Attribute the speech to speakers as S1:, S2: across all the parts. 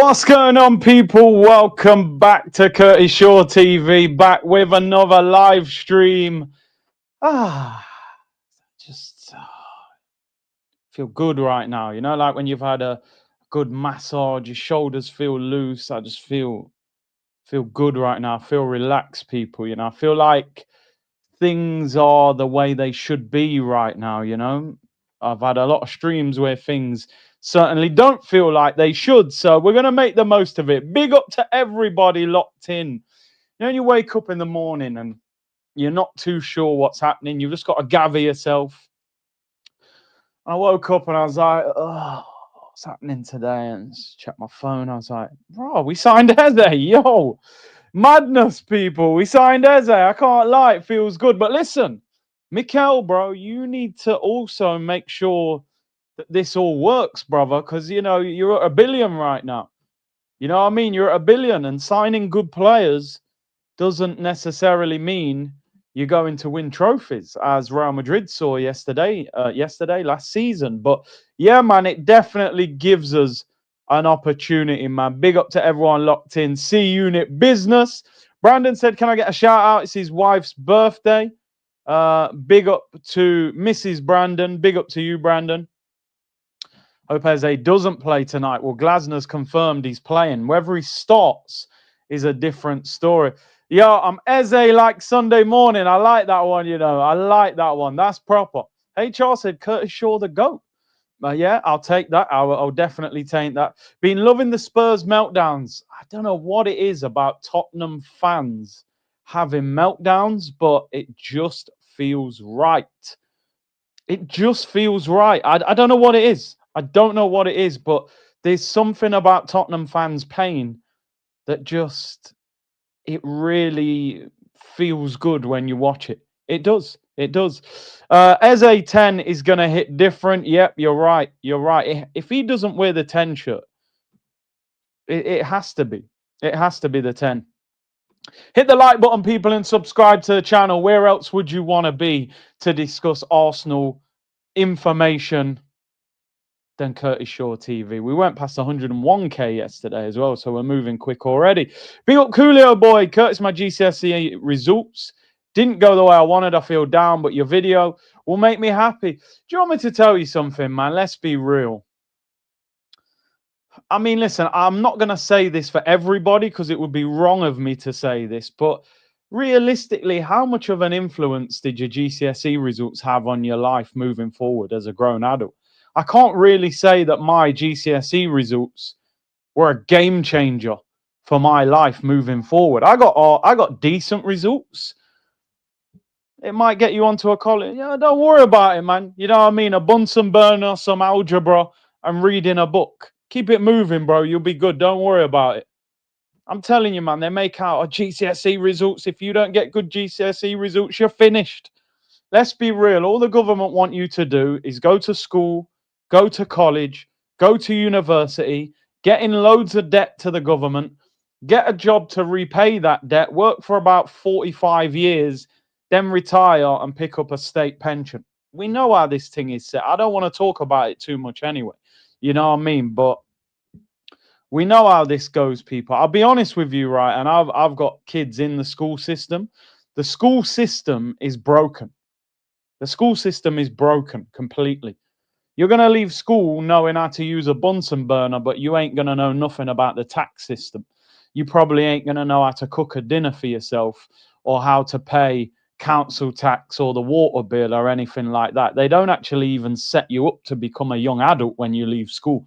S1: What's going on, people? Welcome back to Curtis Shaw TV, back with another live stream. Just feel good right now. You know, like when you've had a good massage, your shoulders feel loose. I just feel good right now. I feel relaxed, people. You know, I feel like things are the way they should be right now. You know, I've had a lot of streams where things certainly don't feel like they should. So we're going to make the most of it. Big up to everybody locked in. You know, you wake up in the morning and you're not too sure what's happening. You've just got to gather yourself. I woke up and I was like, oh, what's happening today? And checked my phone. I was like, bro, we signed Eze. Yo, madness, people. We signed Eze. I can't lie. It feels good. But listen, Mikel, bro, you need to also make sure that this all works, brother, because, you know, you're at 1 billion right now. You know what I mean? You're at 1 billion, and signing good players doesn't necessarily mean you're going to win trophies, as Real Madrid saw last season. But yeah, man, it definitely gives us an opportunity, man. Big up to everyone locked in. C-Unit Business. Brandon said, can I get a shout out? It's his wife's birthday. Big up to Mrs. Brandon. Big up to you, Brandon. Hope Eze doesn't play tonight. Well, Glasner's confirmed he's playing. Whether he starts is a different story. Yo, I'm Eze like Sunday morning. I like that one, you know. I like that one. That's proper. HR said Curtis Shaw the GOAT. Yeah, I'll take that. I'll definitely take that. Been loving the Spurs meltdowns. I don't know what it is about Tottenham fans having meltdowns, but it just feels right. It just feels right. I don't know what it is. I don't know what it is, but there's something about Tottenham fans' pain that just, it really feels good when you watch it. It does. It does. Eze 10 is going to hit different. Yep, you're right. You're right. If he doesn't wear the 10 shirt, it has to be. It has to be the 10. Hit the like button, people, and subscribe to the channel. Where else would you want to be to discuss Arsenal information than Curtis Shaw TV? We went past 101k yesterday as well, so we're moving quick already. Big up Coolio boy. Curtis, my GCSE results didn't go the way I wanted. I feel down, but your video will make me happy. Do you want me to tell you something, man? Let's be real. I mean, listen, I'm not going to say this for everybody because it would be wrong of me to say this, but realistically, how much of an influence did your GCSE results have on your life moving forward as a grown adult? I can't really say that my GCSE results were a game changer for my life moving forward. I got decent results. It might get you onto a college. Yeah, don't worry about it, man. You know what I mean? A Bunsen burner, some algebra, and reading a book. Keep it moving, bro. You'll be good. Don't worry about it. I'm telling you, man, they make out GCSE results. If you don't get good GCSE results, you're finished. Let's be real. All the government want you to do is go to school, go to college, go to university, get in loads of debt to the government, get a job to repay that debt, work for about 45 years, then retire and pick up a state pension. We know how this thing is set. I don't want to talk about it too much anyway. You know what I mean? But we know how this goes, people. I'll be honest with you, right? And I've got kids in the school system. The school system is broken. The school system is broken completely. You're going to leave school knowing how to use a Bunsen burner, but you ain't going to know nothing about the tax system. You probably ain't going to know how to cook a dinner for yourself or how to pay council tax or the water bill or anything like that. They don't actually even set you up to become a young adult when you leave school.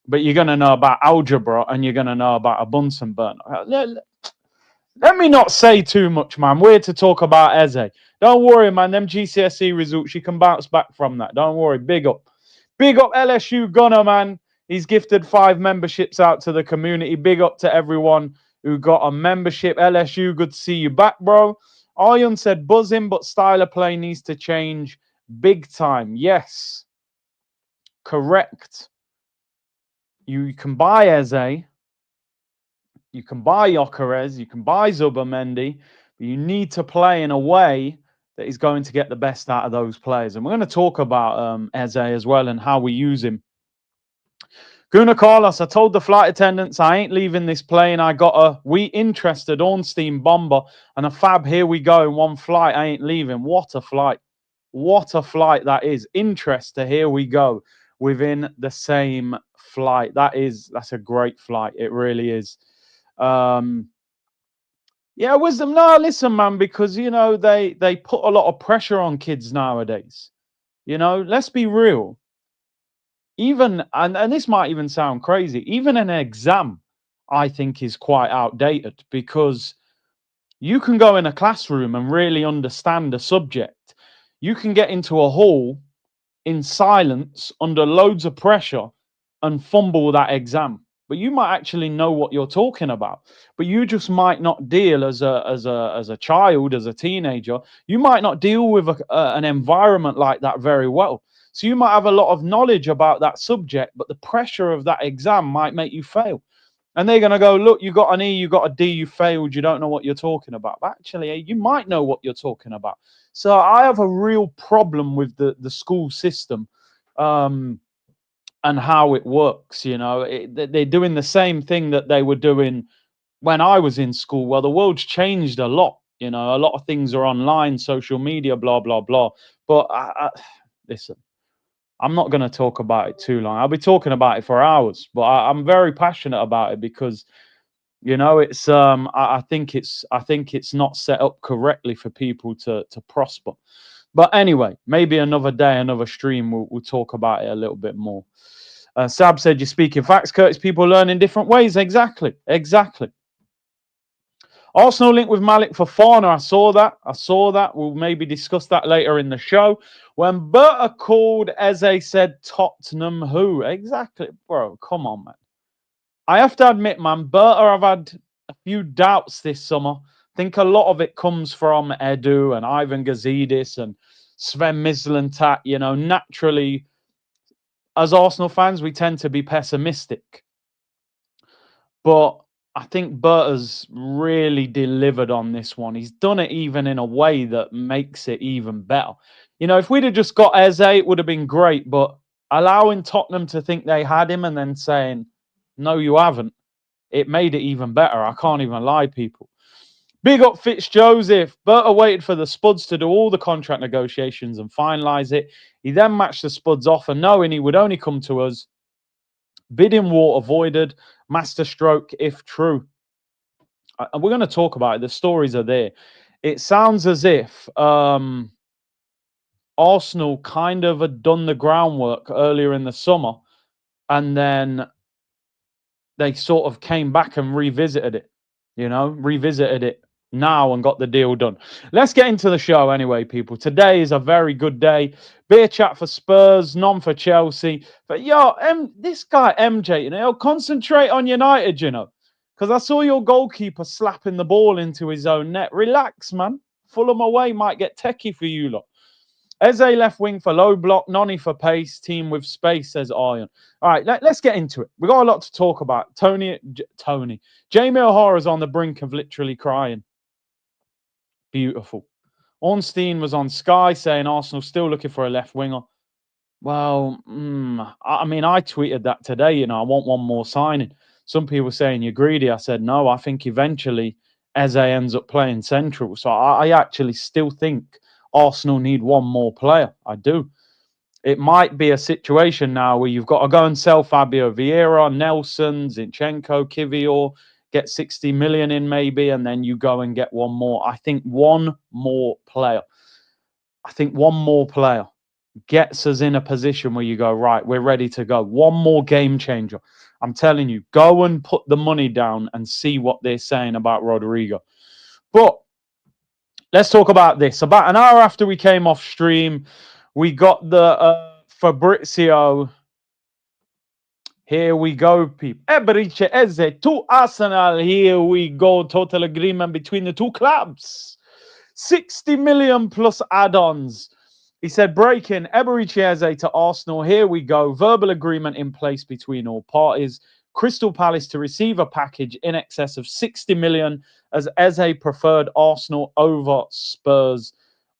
S1: But you're going to know about algebra and you're going to know about a Bunsen burner. Let me not say too much, man. We're to talk about Eze. Don't worry, man. Them GCSE results, you can bounce back from that. Don't worry. Big up. Big up LSU Gunner, man. He's gifted 5 memberships out to the community. Big up to everyone who got a membership. LSU, good to see you back, bro. Aryan said buzzing, but style of play needs to change big time. Yes. Correct. You can buy Eze. You can buy Gyökeres. You can buy Zubimendi. But you need to play in a way that is going to get the best out of those players. And we're going to talk about Eze as well and how we use him Guna Carlos, I told the flight attendants I ain't leaving this plane. I got a we interested Ornstein bomber and a fab. Here we go in one flight. I ain't leaving. What a flight. What a flight that is. Interest to here we go within the same flight. That's a great flight. It really is. Yeah, wisdom. No, listen, man, because they put a lot of pressure on kids nowadays. Let's be real. Even and this might even sound crazy, even an exam I think is quite outdated, because you can go in a classroom and really understand a subject. You can get into a hall in silence under loads of pressure and fumble that exam, but you might actually know what you're talking about, but you just might not deal as a child, as a teenager. You might not deal with an environment like that very well. So you might have a lot of knowledge about that subject, but the pressure of that exam might make you fail. And they're going to go, look, you got an E, you got a D, you failed, you don't know what you're talking about. But actually, you might know what you're talking about. So I have a real problem with the school system, and how it works. They're doing the same thing that they were doing when I was in school. Well, the world's changed a lot. A lot of things are online, social media, blah, blah, blah. But listen, I'm not going to talk about it too long. I'll be talking about it for hours, but I'm very passionate about it because it's I think it's not set up correctly for people to prosper. But anyway, maybe another day, another stream, we'll talk about it a little bit more. Sab said, you're speaking facts, Curtis. People learn in different ways. Exactly. Arsenal link with Malik Fofana. I saw that. We'll maybe discuss that later in the show. When Berta called Eze, said Tottenham who? Exactly. Bro, come on, man. I have to admit, man, Berta, I've had a few doubts this summer. I think a lot of it comes from Edu and Ivan Gazidis and Sven Mislintat. Naturally, as Arsenal fans, we tend to be pessimistic. But I think Berta's really delivered on this one. He's done it even in a way that makes it even better. If we'd have just got Eze, it would have been great. But allowing Tottenham to think they had him and then saying, no, you haven't, it made it even better. I can't even lie, people. Big up Fitz-Joseph. Berta waited for the Spuds to do all the contract negotiations and finalise it. He then matched the Spuds offer, knowing he would only come to us. Bidding war avoided. Masterstroke, if true. And we're going to talk about it. The stories are there. It sounds as if Arsenal kind of had done the groundwork earlier in the summer, and then they sort of came back and revisited it now and got the deal done. Let's get into the show anyway, people. Today is a very good day. Beer chat for Spurs, none for Chelsea. But this guy MJ, concentrate on United, because I saw your goalkeeper slapping the ball into his own net. Relax, man. Fulham away might get techie for you lot. Eze left wing for low block, Noni for pace, team with space, says Iron. All right, let's get into it. We've got a lot to talk about. Tony. Jamie O'Hara's on the brink of literally crying. Beautiful. Ornstein was on Sky saying Arsenal still looking for a left winger. Well, I tweeted that today, I want one more signing. Some people saying you're greedy. I said, no, I think eventually Eze ends up playing central. So I actually still think Arsenal need one more player. I do. It might be a situation now where you've got to go and sell Fabio Vieira, Nelson, Zinchenko, Kiwior, get 60 million in maybe, and then you go and get one more. I think one more player gets us in a position where you go, right, we're ready to go. One more game changer. I'm telling you, go and put the money down and see what they're saying about Rodrigo. But let's talk about this. About an hour after we came off stream, we got the Fabrizio. Here we go, people. Eberechi Eze to Arsenal. Here we go. Total agreement between the two clubs. 60 million plus add-ons. He said, breaking Eberechi Eze to Arsenal. Here we go. Verbal agreement in place between all parties. Crystal Palace to receive a package in excess of 60 million as Eze preferred Arsenal over Spurs.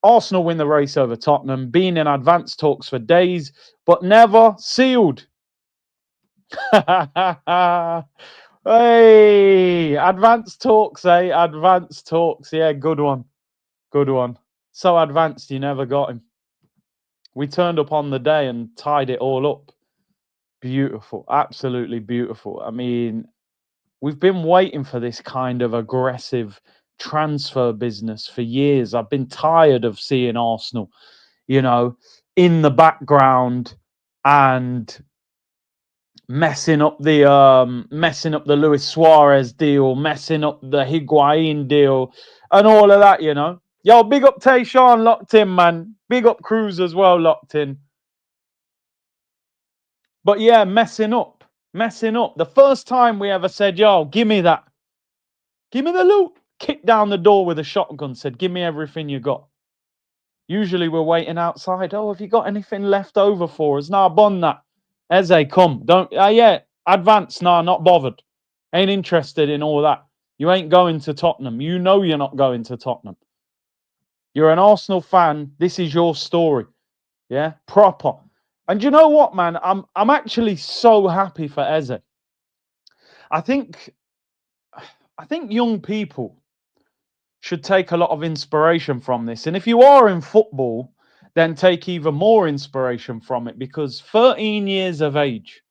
S1: Arsenal win the race over Tottenham, been in advanced talks for days, but never sealed. Hey, advanced talks, eh? Advanced talks. Yeah, good one. Good one. So advanced, you never got him. We turned up on the day and tied it all up. Beautiful. Absolutely beautiful. I mean, we've been waiting for this kind of aggressive transfer business for years. I've been tired of seeing Arsenal, you know, in the background and messing up the Luis Suarez deal, messing up the Higuain deal, and all of that, you know. Yo, big up Tayshawn locked in, man. Big up Cruz as well locked in. But yeah, messing up. Messing up. The first time we ever said, yo, give me that. Give me the loot. Kicked down the door with a shotgun, said, give me everything you got. Usually we're waiting outside. Oh, have you got anything left over for us? Nah, bun that. Eze, come. Don't. Yeah, advance. Nah, not bothered. Ain't interested in all that. You ain't going to Tottenham. You know you're not going to Tottenham. You're an Arsenal fan. This is your story. Yeah, proper. And you know what, man? I'm actually so happy for Eze. I think young people should take a lot of inspiration from this. And if you are in football, then take even more inspiration from it, because 13 years of age,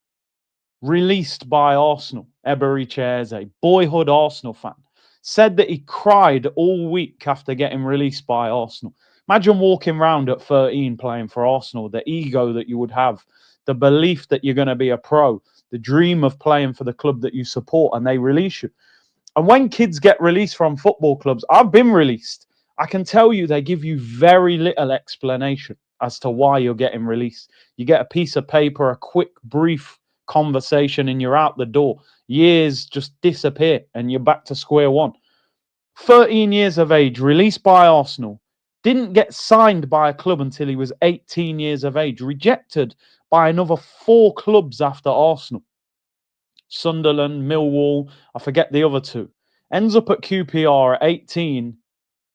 S1: released by Arsenal, Eberechi Eze, boyhood Arsenal fan, said that he cried all week after getting released by Arsenal. Imagine walking around at 13 playing for Arsenal, the ego that you would have, the belief that you're going to be a pro, the dream of playing for the club that you support, and they release you. And when kids get released from football clubs, I've been released. I can tell you they give you very little explanation as to why you're getting released. You get a piece of paper, a quick, brief conversation, and you're out the door. Years just disappear and you're back to square one. 13 years of age, released by Arsenal, didn't get signed by a club until he was 18 years of age, rejected by another 4 clubs after Arsenal. Sunderland, Millwall, I forget the other 2. Ends up at QPR at 18,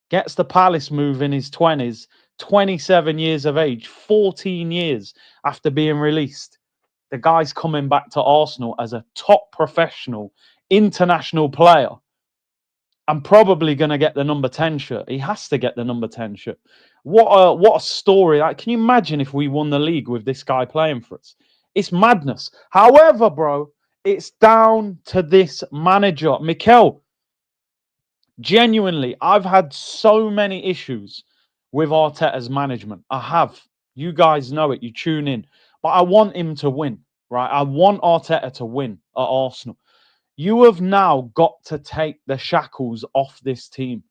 S1: gets the Palace move in his 20s, 27 years of age, 14 years after being released. The guy's coming back to Arsenal as a top professional, international player, and probably going to get the number 10 shirt. He has to get the number 10 shirt. What a story. Like, can you imagine if we won the league with this guy playing for us? It's madness. However, bro, it's down to this manager, Mikel. Genuinely, I've had so many issues with Arteta's management. I have. You guys know it. You tune in. But I want him to win, right? I want Arteta to win at Arsenal. You have now got to take the shackles off this team.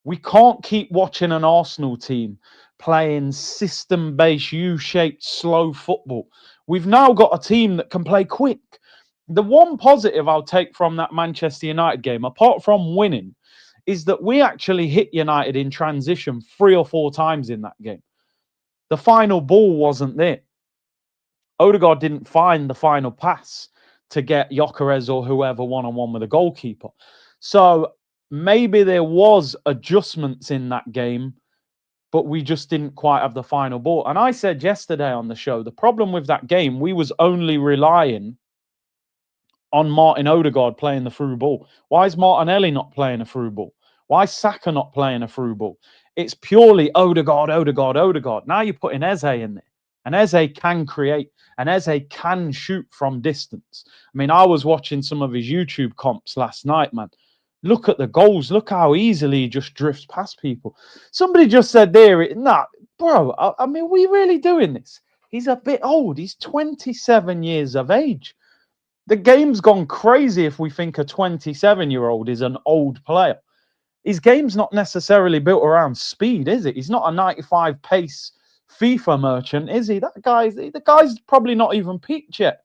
S1: We can't keep watching an Arsenal team playing system-based, U-shaped, slow football. We've now got a team that can play quick. The one positive I'll take from that Manchester United game, apart from winning, is that we actually hit United in transition 3 or 4 times in that game. The final ball wasn't there. Odegaard didn't find the final pass to get Gyökeres or whoever one-on-one with a goalkeeper. So maybe there was adjustments in that game, but we just didn't quite have the final ball. And I said yesterday on the show, the problem with that game, we was only relying on Martin Odegaard playing the through ball. Why is Martinelli not playing a through ball? Why is Saka not playing a through ball? It's purely Odegaard, Odegaard, Odegaard. Now you're putting Eze in there. And Eze can create, and Eze can shoot from distance. I mean, I was watching some of his YouTube comps last night, man. Look at the goals. Look how easily he just drifts past people. Somebody just said there, nah, bro, I mean, are we really doing this? He's a bit old. He's 27 years of age. The game's gone crazy if we think a 27-year-old is an old player. His game's not necessarily built around speed, is it? He's not a 95 pace FIFA merchant, is he? The guy's probably not even peaked yet.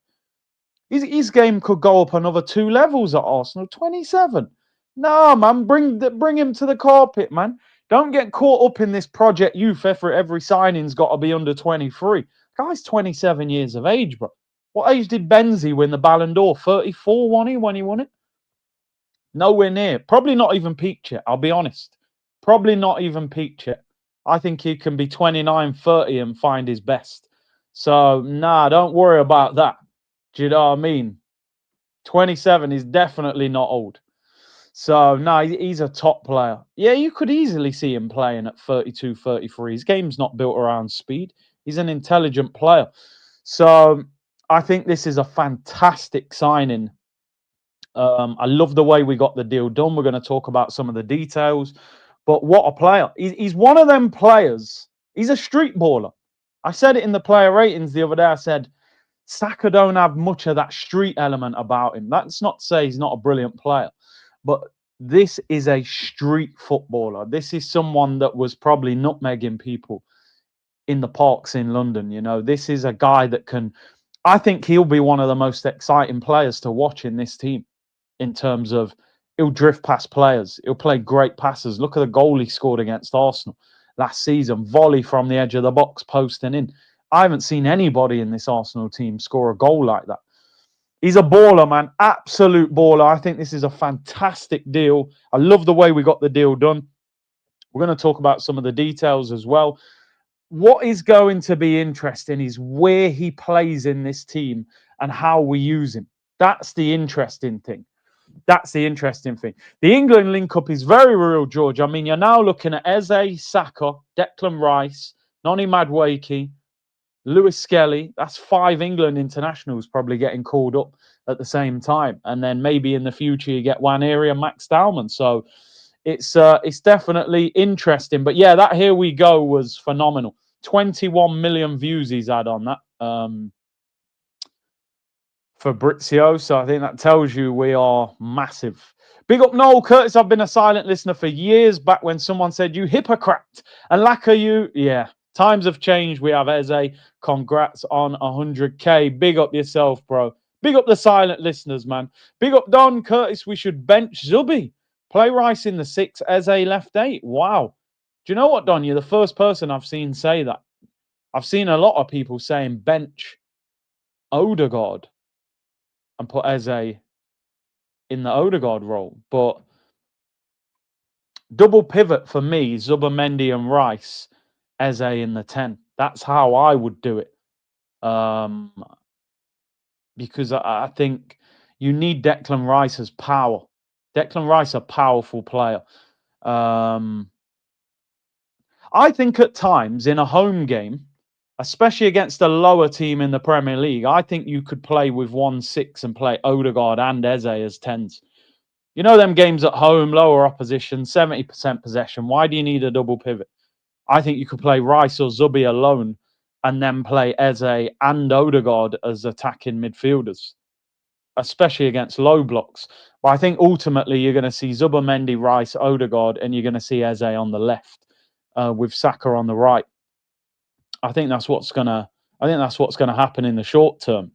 S1: His game could go up another 2 levels at Arsenal. 27. No, man, bring him to the carpet, man. Don't get caught up in this project youth effort. Every signing's got to be under 23. Guy's 27 years of age, bro. What age did Benzi win the Ballon d'Or? 34, wasn't he, when he won it? Nowhere near. Probably not even peaked yet, I'll be honest. Probably not even peaked yet. I think he can be 29, 30 and find his best. So, nah, don't worry about that. Do you know what I mean? 27 is definitely not old. So, no, he's a top player. Yeah, you could easily see him playing at 32, 33. His game's not built around speed. He's an intelligent player. So, I think this is a fantastic signing. I love the way we got the deal done. We're going to talk about some of the details. But what a player. He's one of them players. He's a street baller. I said it in the player ratings the other day. I said, Saka don't have much of that street element about him. That's not to say he's not a brilliant player, but this is a street footballer. This is someone that was probably nutmegging people in the parks in London. You know, this is a guy that can. I think he'll be one of the most exciting players to watch in this team. In terms of, he'll drift past players. He'll play great passes. Look at the goal he scored against Arsenal last season. Volley from the edge of the box, posting in. I haven't seen anybody in this Arsenal team score a goal like that. He's a baller, man. Absolute baller. I think this is a fantastic deal. I love the way we got the deal done. We're going to talk about some of the details as well. What is going to be interesting is where he plays in this team and how we use him. That's the interesting thing. That's the interesting thing. The England link-up is very real, George. I mean, you're now looking at Eze, Saka, Declan Rice, Noni Madueke, Lewis Skelly. That's 5 England internationals probably getting called up at the same time. And then maybe in the future you get Nwaneri and Max Dowman. So it's definitely interesting. But yeah, that Here We Go was phenomenal. 21 million views he's had on that. Fabrizio. So I think that tells you we are massive. Big up Noel Curtis. I've been a silent listener for years, back when someone said, you hypocrite. And Lacquer, you. Yeah, times have changed. We have Eze. Congrats on 100K. Big up yourself, bro. Big up the silent listeners, man. Big up Don Curtis. We should bench Zubi. Play Rice in the 6, Eze left 8. Wow. Do you know what, Don? You're the first person I've seen say that. I've seen a lot of people saying bench Odegaard and put Eze in the Odegaard role. But double pivot for me, Zubimendi and Rice, Eze in the 10. That's how I would do it. Because I think you need Declan Rice as power. Declan Rice, a powerful player. I think at times in a home game, especially against a lower team in the Premier League, I think you could play with 1-6 and play Odegaard and Eze as 10s. You know them games at home, lower opposition, 70% possession. Why do you need a double pivot? I think you could play Rice or Zubi alone and then play Eze and Odegaard as attacking midfielders, especially against low blocks. But I think ultimately you're going to see Zubimendi, Rice, Odegaard, and you're going to see Eze on the left with Saka on the right. I think that's what's going to happen in the short term.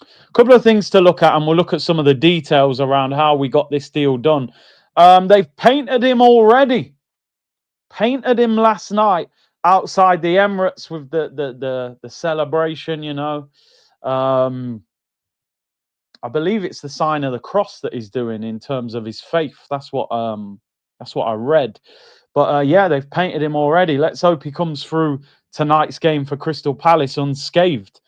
S1: A couple of things to look at, and we'll look at some of the details around how we got this deal done. They've painted him already. Painted him last night outside the Emirates with the celebration, you know. I believe it's the sign of the cross that he's doing in terms of his faith. That's what I read. But yeah, they've painted him already. Let's hope he comes through tonight's game for Crystal Palace unscathed.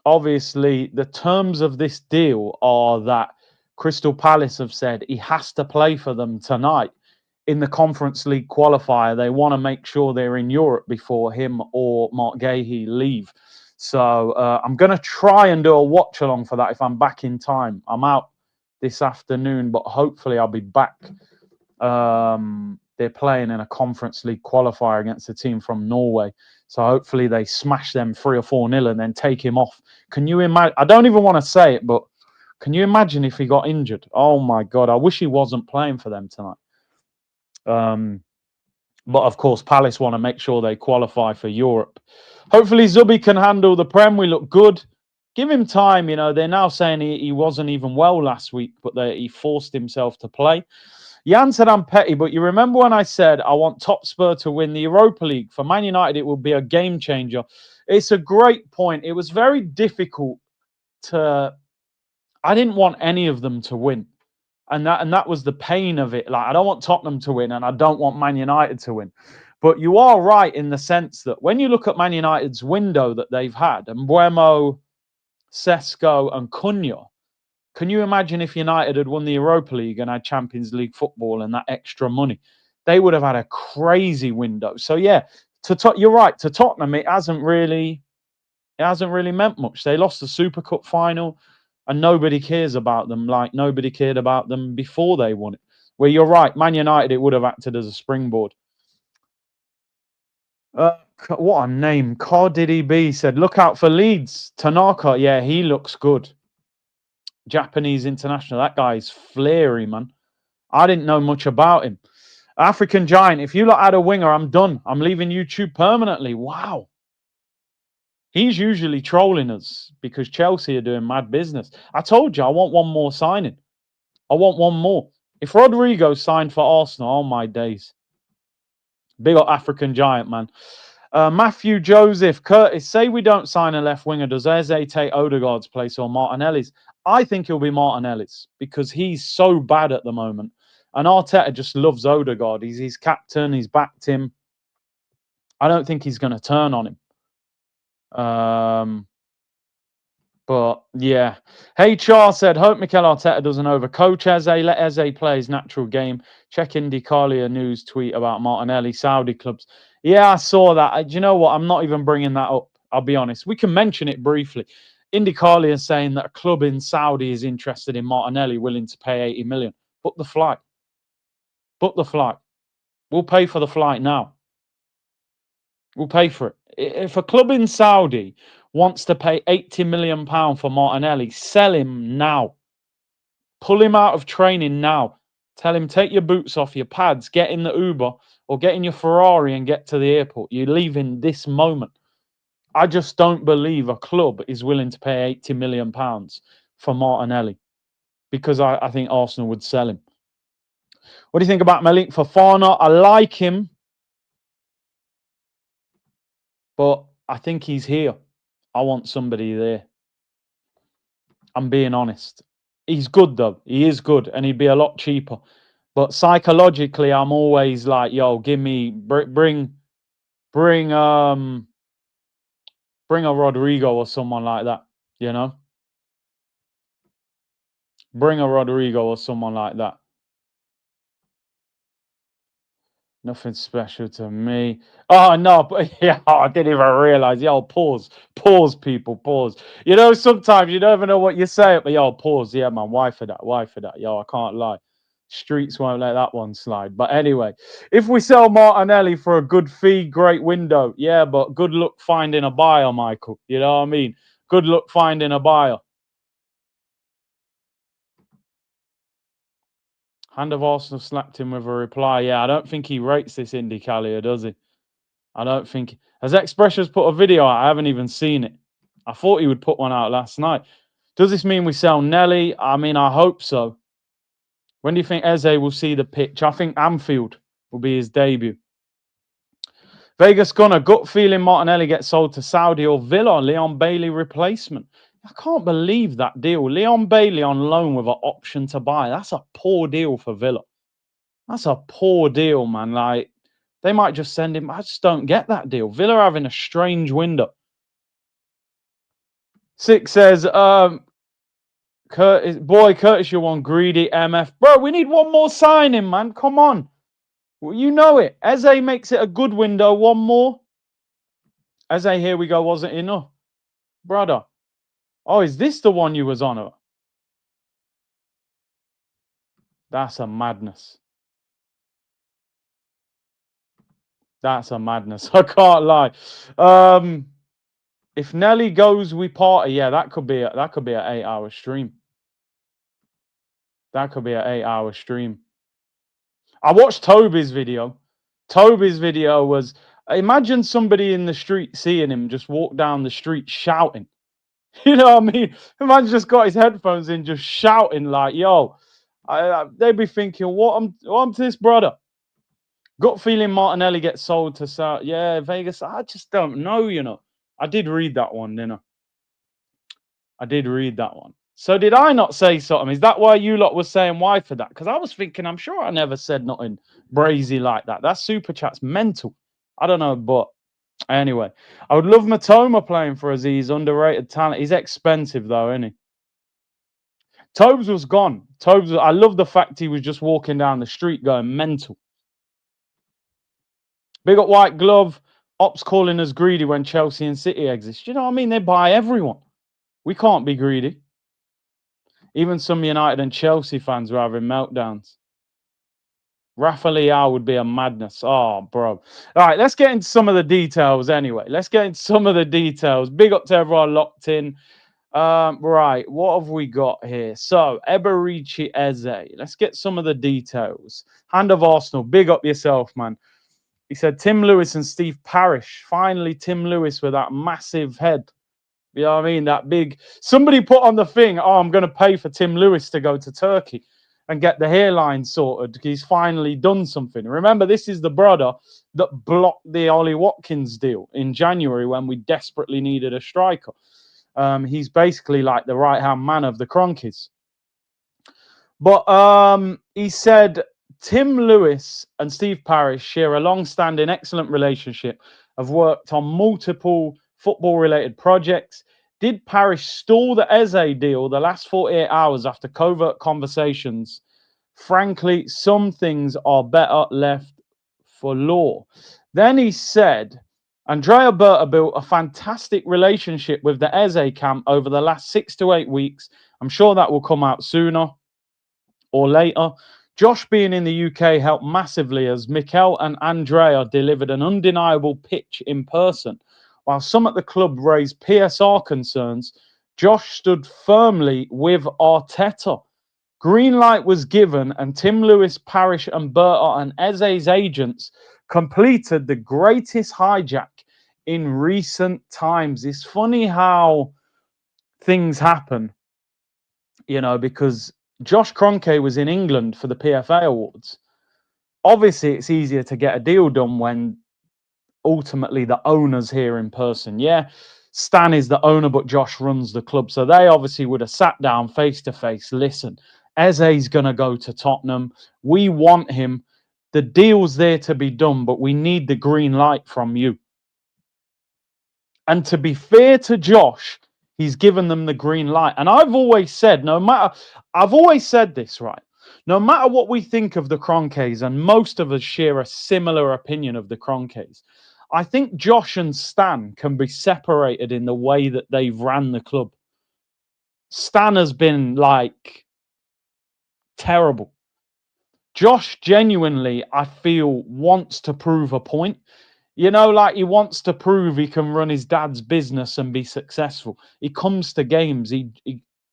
S1: Obviously, the terms of this deal are that Crystal Palace have said he has to play for them tonight in the Conference League qualifier. They want to make sure they're in Europe before him or Mark Gahey leave. So I'm going to try and do a watch along for that if I'm back in time. I'm out this afternoon, but hopefully I'll be back. They're playing in a Conference League qualifier against a team from Norway. So hopefully they smash them 3 or 4-0 and then take him off. Can you imagine? I don't even want to say it, but can you imagine if he got injured? Oh my God, I wish he wasn't playing for them tonight. But of course, Palace want to make sure they qualify for Europe. Hopefully Zubi can handle the Prem. We look good. Give him time. You know, they're now saying he wasn't even well last week, but he forced himself to play. Jan said I'm petty, but you remember when I said I want Topspur to win the Europa League? For Man United, it will be a game changer. It's a great point. It was very difficult to... I didn't want any of them to win. And that was the pain of it. Like, I don't want Tottenham to win and I don't want Man United to win. But you are right in the sense that when you look at Man United's window that they've had, and Mbeumo, Sesko, and Cunha, can you imagine if United had won the Europa League and had Champions League football and that extra money? They would have had a crazy window. So yeah, you're right. To Tottenham, it hasn't really meant much. They lost the Super Cup final, and nobody cares about them like nobody cared about them before they won it. Where you're right, Man United, it would have acted as a springboard. What a name. Diddy B said, look out for Leeds. Tanaka, yeah, he looks good. Japanese international. That guy's flary, man. I didn't know much about him. African Giant, if you lot had a winger, I'm done. I'm leaving YouTube permanently. Wow. He's usually trolling us because Chelsea are doing mad business. I told you, I want one more signing. I want one more. If Rodrigo signed for Arsenal, oh my days. Big up African Giant, man. Matthew Joseph, Curtis, say we don't sign a left winger. Does Eze take Odegaard's place or Martinelli's? I think he'll be Martinelli's because he's so bad at the moment. And Arteta just loves Odegaard. He's his captain. He's backed him. I don't think he's going to turn on him. But yeah, HR said, hope Mikel Arteta doesn't overcoach Eze. Let Eze play his natural game. Check Indicalia news tweet about Martinelli, Saudi clubs. Yeah, I saw that. Do you know what? I'm not even bringing that up. I'll be honest. We can mention it briefly. Indicalia is saying that a club in Saudi is interested in Martinelli, willing to pay 80 million. Book the flight. Book the flight. We'll pay for the flight now. We'll pay for it. If a club in Saudi wants to pay £80 million for Martinelli, sell him now. Pull him out of training now. Tell him, take your boots off, your pads, get in the Uber or get in your Ferrari and get to the airport. You're leaving this moment. I just don't believe a club is willing to pay £80 million for Martinelli because I think Arsenal would sell him. What do you think about Malik Fofana? I like him, but I think he's here. I want somebody there. I'm being honest. He's good though. He is good, and he'd be a lot cheaper. But psychologically, I'm always like, yo, give me bring a Rodrigo or someone like that. You know, bring a Rodrigo or someone like that. Nothing special to me. Oh, no, but yeah, I didn't even realize. Yo, pause, people, pause. You know, sometimes you don't even know what you say, but yo, pause. Yeah, man, why for that? Yo, I can't lie. Streets won't let that one slide. But anyway, if we sell Martinelli for a good fee, great window. Yeah, but good luck finding a buyer, Michael. You know what I mean? Good luck finding a buyer. Hand of Arsenal slapped him with a reply. Yeah, I don't think he rates this Indicalia, does he? I don't think. Has Expressions put a video out? I haven't even seen it. I thought he would put one out last night. Does this mean we sell Nelly? I mean, I hope so. When do you think Eze will see the pitch? I think Anfield will be his debut. Vegas Gunner, gut feeling Martinelli gets sold to Saudi or Villa. Leon Bailey replacement. I can't believe that deal. Leon Bailey on loan with an option to buy. That's a poor deal for Villa. That's a poor deal, man. Like, they might just send him. I just don't get that deal. Villa are having a strange window. Six says, Curtis, you're one greedy MF. Bro, we need one more signing, man. Come on. Well, you know it. Eze makes it a good window. One more. Eze, here we go. Wasn't enough. Brother. Oh, is this the one you was on? That's a madness. That's a madness. I can't lie. If Nelly goes, we party. Yeah, that could be an 8-hour stream. That could be an 8-hour stream. I watched Toby's video. Toby's video was, imagine somebody in the street seeing him just walk down the street shouting. You know what I mean? The man's just got his headphones in, just shouting like, yo. They'd be thinking, what am to this brother? Gut feeling Martinelli gets sold to South. Yeah, Vegas. I just don't know, you know. I did read that one, didn't I? I did read that one. So did I not say something? Is that why you lot was saying why for that? Because I was thinking, I'm sure I never said nothing brazy like that. That super chat's mental. I don't know, but anyway, I would love Matoma playing for us. He's underrated talent. He's expensive though, isn't he? Tobes was gone. I love the fact he was just walking down the street going mental. Big up White Glove. Ops calling us greedy when Chelsea and City exist. You know what I mean? They buy everyone. We can't be greedy. Even some United and Chelsea fans are having meltdowns. Rafa Leao would be a madness. Oh, bro. All right, let's get into some of the details anyway. Let's get into some of the details. Big up to everyone locked in. Right, what have we got here? So, Eberici Eze. Let's get some of the details. Hand of Arsenal. Big up yourself, man. He said Tim Lewis and Steve Parish. Finally, Tim Lewis with that massive head. You know what I mean? That big. Somebody put on the thing, oh, I'm going to pay for Tim Lewis to go to Turkey and get the hairline sorted. He's finally done something. Remember, this is the brother that blocked the Ollie Watkins deal in January when we desperately needed a striker. He's basically like the right-hand man of the Cronkies. But he said Tim Lewis and Steve Parish share a long-standing, excellent relationship. Have worked on multiple football-related projects. Did Parish stall the Eze deal the last 48 hours after covert conversations? Frankly, some things are better left for law. Then he said, Andrea Berta built a fantastic relationship with the Eze camp over the last 6 to 8 weeks. I'm sure that will come out sooner or later. Josh being in the UK helped massively as Mikel and Andrea delivered an undeniable pitch in person. While some at the club raised PSR concerns, Josh stood firmly with Arteta. Green light was given, and Tim Lewis, Parish, and Berta and Eze's agents completed the greatest hijack in recent times. It's funny how things happen, you know, because Josh Kroenke was in England for the PFA Awards. Obviously, it's easier to get a deal done when ultimately the owner's here in person. Yeah, Stan is the owner, but Josh runs the club. So they obviously would have sat down face to face. Listen, Eze's going to go to Tottenham. We want him. The deal's there to be done, but we need the green light from you. And to be fair to Josh, he's given them the green light. And I've always said, I've always said this, right? No matter what we think of the Kroenkes, and most of us share a similar opinion of the Kroenkes, I think Josh and Stan can be separated in the way that they've ran the club. Stan has been like terrible. Josh genuinely, I feel, wants to prove a point. You know, like he wants to prove he can run his dad's business and be successful. He comes to games. He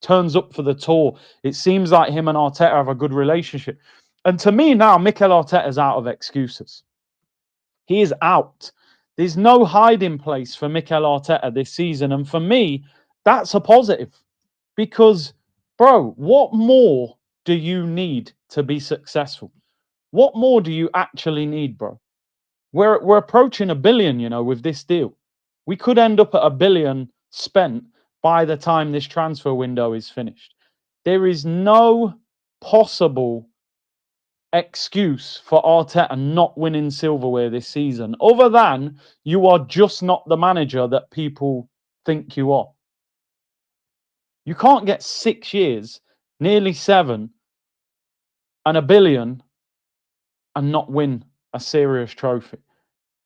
S1: turns up for the tour. It seems like him and Arteta have a good relationship. And to me now, Mikel Arteta's out of excuses. He is out. There's no hiding place for Mikel Arteta this season. And for me, that's a positive. Because, bro, what more do you need to be successful? What more do you actually need, bro? We're approaching $1 billion, you know, with this deal. We could end up at $1 billion spent by the time this transfer window is finished. There is no possible excuse for Arteta not winning silverware this season, other than you are just not the manager that people think you are. You can't get 6 years, nearly 7, and $1 billion and not win a serious trophy.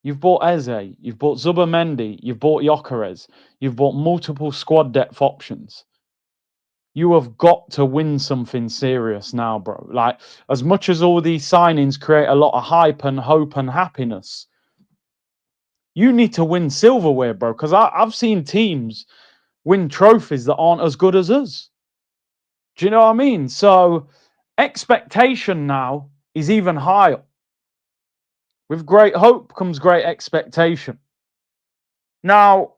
S1: You've bought Eze, you've bought Zubimendi, you've bought Gyökeres, you've bought multiple squad depth options. You have got to win something serious now, bro. Like, as much as all these signings create a lot of hype and hope and happiness, you need to win silverware, bro. Because I've seen teams win trophies that aren't as good as us. Do you know what I mean? So, expectation now is even higher. With great hope comes great expectation. Now,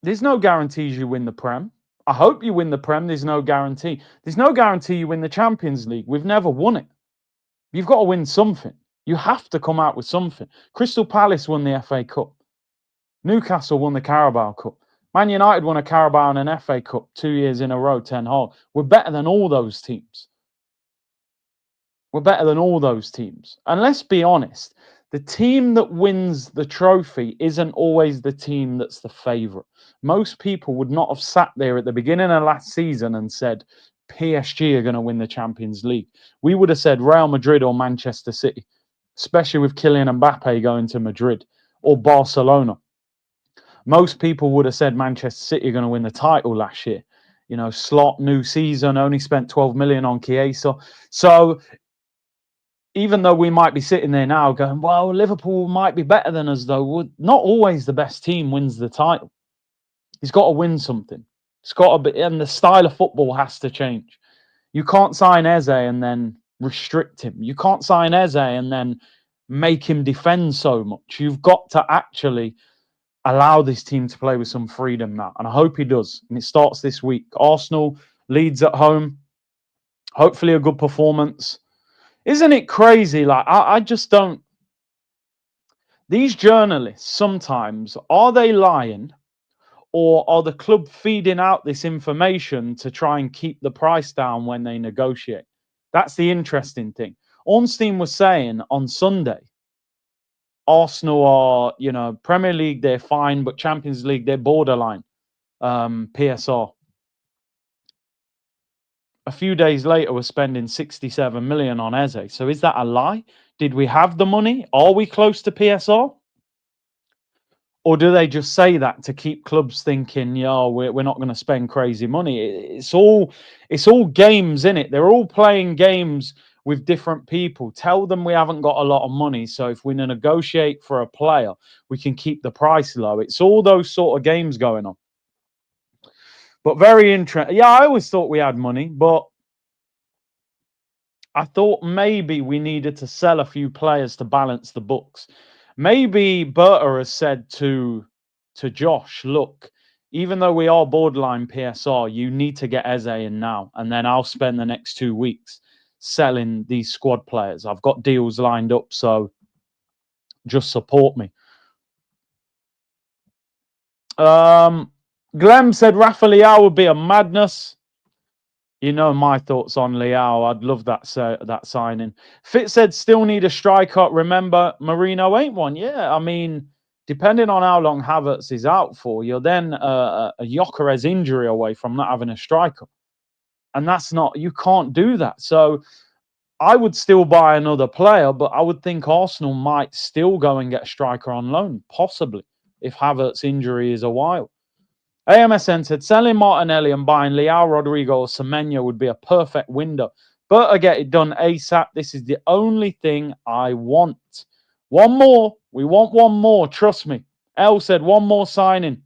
S1: there's no guarantees you win the Prem. I hope you win the Prem. There's no guarantee. There's no guarantee you win the Champions League. We've never won it. You've got to win something. You have to come out with something. Crystal Palace won the FA Cup. Newcastle won the Carabao Cup. Man United won a Carabao and an FA Cup 2 years in a row, 10 Hag. We're better than all those teams. We're better than all those teams. And let's be honest, the team that wins the trophy isn't always the team that's the favourite. Most people would not have sat there at the beginning of last season and said PSG are going to win the Champions League. We would have said Real Madrid or Manchester City, especially with Kylian Mbappe going to Madrid, or Barcelona. Most people would have said Manchester City are going to win the title last year. You know, Slot, new season, only spent 12 million on Chiesa. So even though we might be sitting there now going, well, Liverpool might be better than us, though, not always the best team wins the title. He's got to win something. It's got to be, and the style of football has to change. You can't sign Eze and then restrict him. You can't sign Eze and then make him defend so much. You've got to actually allow this team to play with some freedom now. And I hope he does. And it starts this week. Arsenal, Leeds at home. Hopefully a good performance. Isn't it crazy? Like, I just don't. These journalists sometimes, are they lying? Or are the club feeding out this information to try and keep the price down when they negotiate? That's the interesting thing. Ornstein was saying on Sunday, Arsenal are, you know, Premier League, they're fine, but Champions League, they're borderline PSR. A few days later, we're spending 67 million on Eze. So is that a lie? Did we have the money? Are we close to PSR? Or do they just say that to keep clubs thinking, yeah, we're not going to spend crazy money? It's all games, in it. They're all playing games with different people. Tell them we haven't got a lot of money, so if we negotiate for a player, we can keep the price low. It's all those sort of games going on. But very interesting. Yeah, I always thought we had money, but I thought maybe we needed to sell a few players to balance the books. Maybe Berta has said to Josh, look, even though we are borderline PSR, you need to get Eze in now, and then I'll spend the next 2 weeks selling these squad players. I've got deals lined up, so just support me. Glem said Rafa Leao would be a madness. You know my thoughts on Leao. I'd love that signing. Fitz said still need a striker. Remember, Marino ain't one. Yeah, I mean, depending on how long Havertz is out for, you're then a Gyökeres injury away from not having a striker. And that's not, you can't do that. So I would still buy another player, but I would think Arsenal might still go and get a striker on loan, possibly, if Havertz's injury is a while. AMSN said selling Martinelli and buying Leao, Rodrigo, or Semenyo would be a perfect window. But I get it done ASAP. This is the only thing I want. One more. We want one more. Trust me. L said one more signing.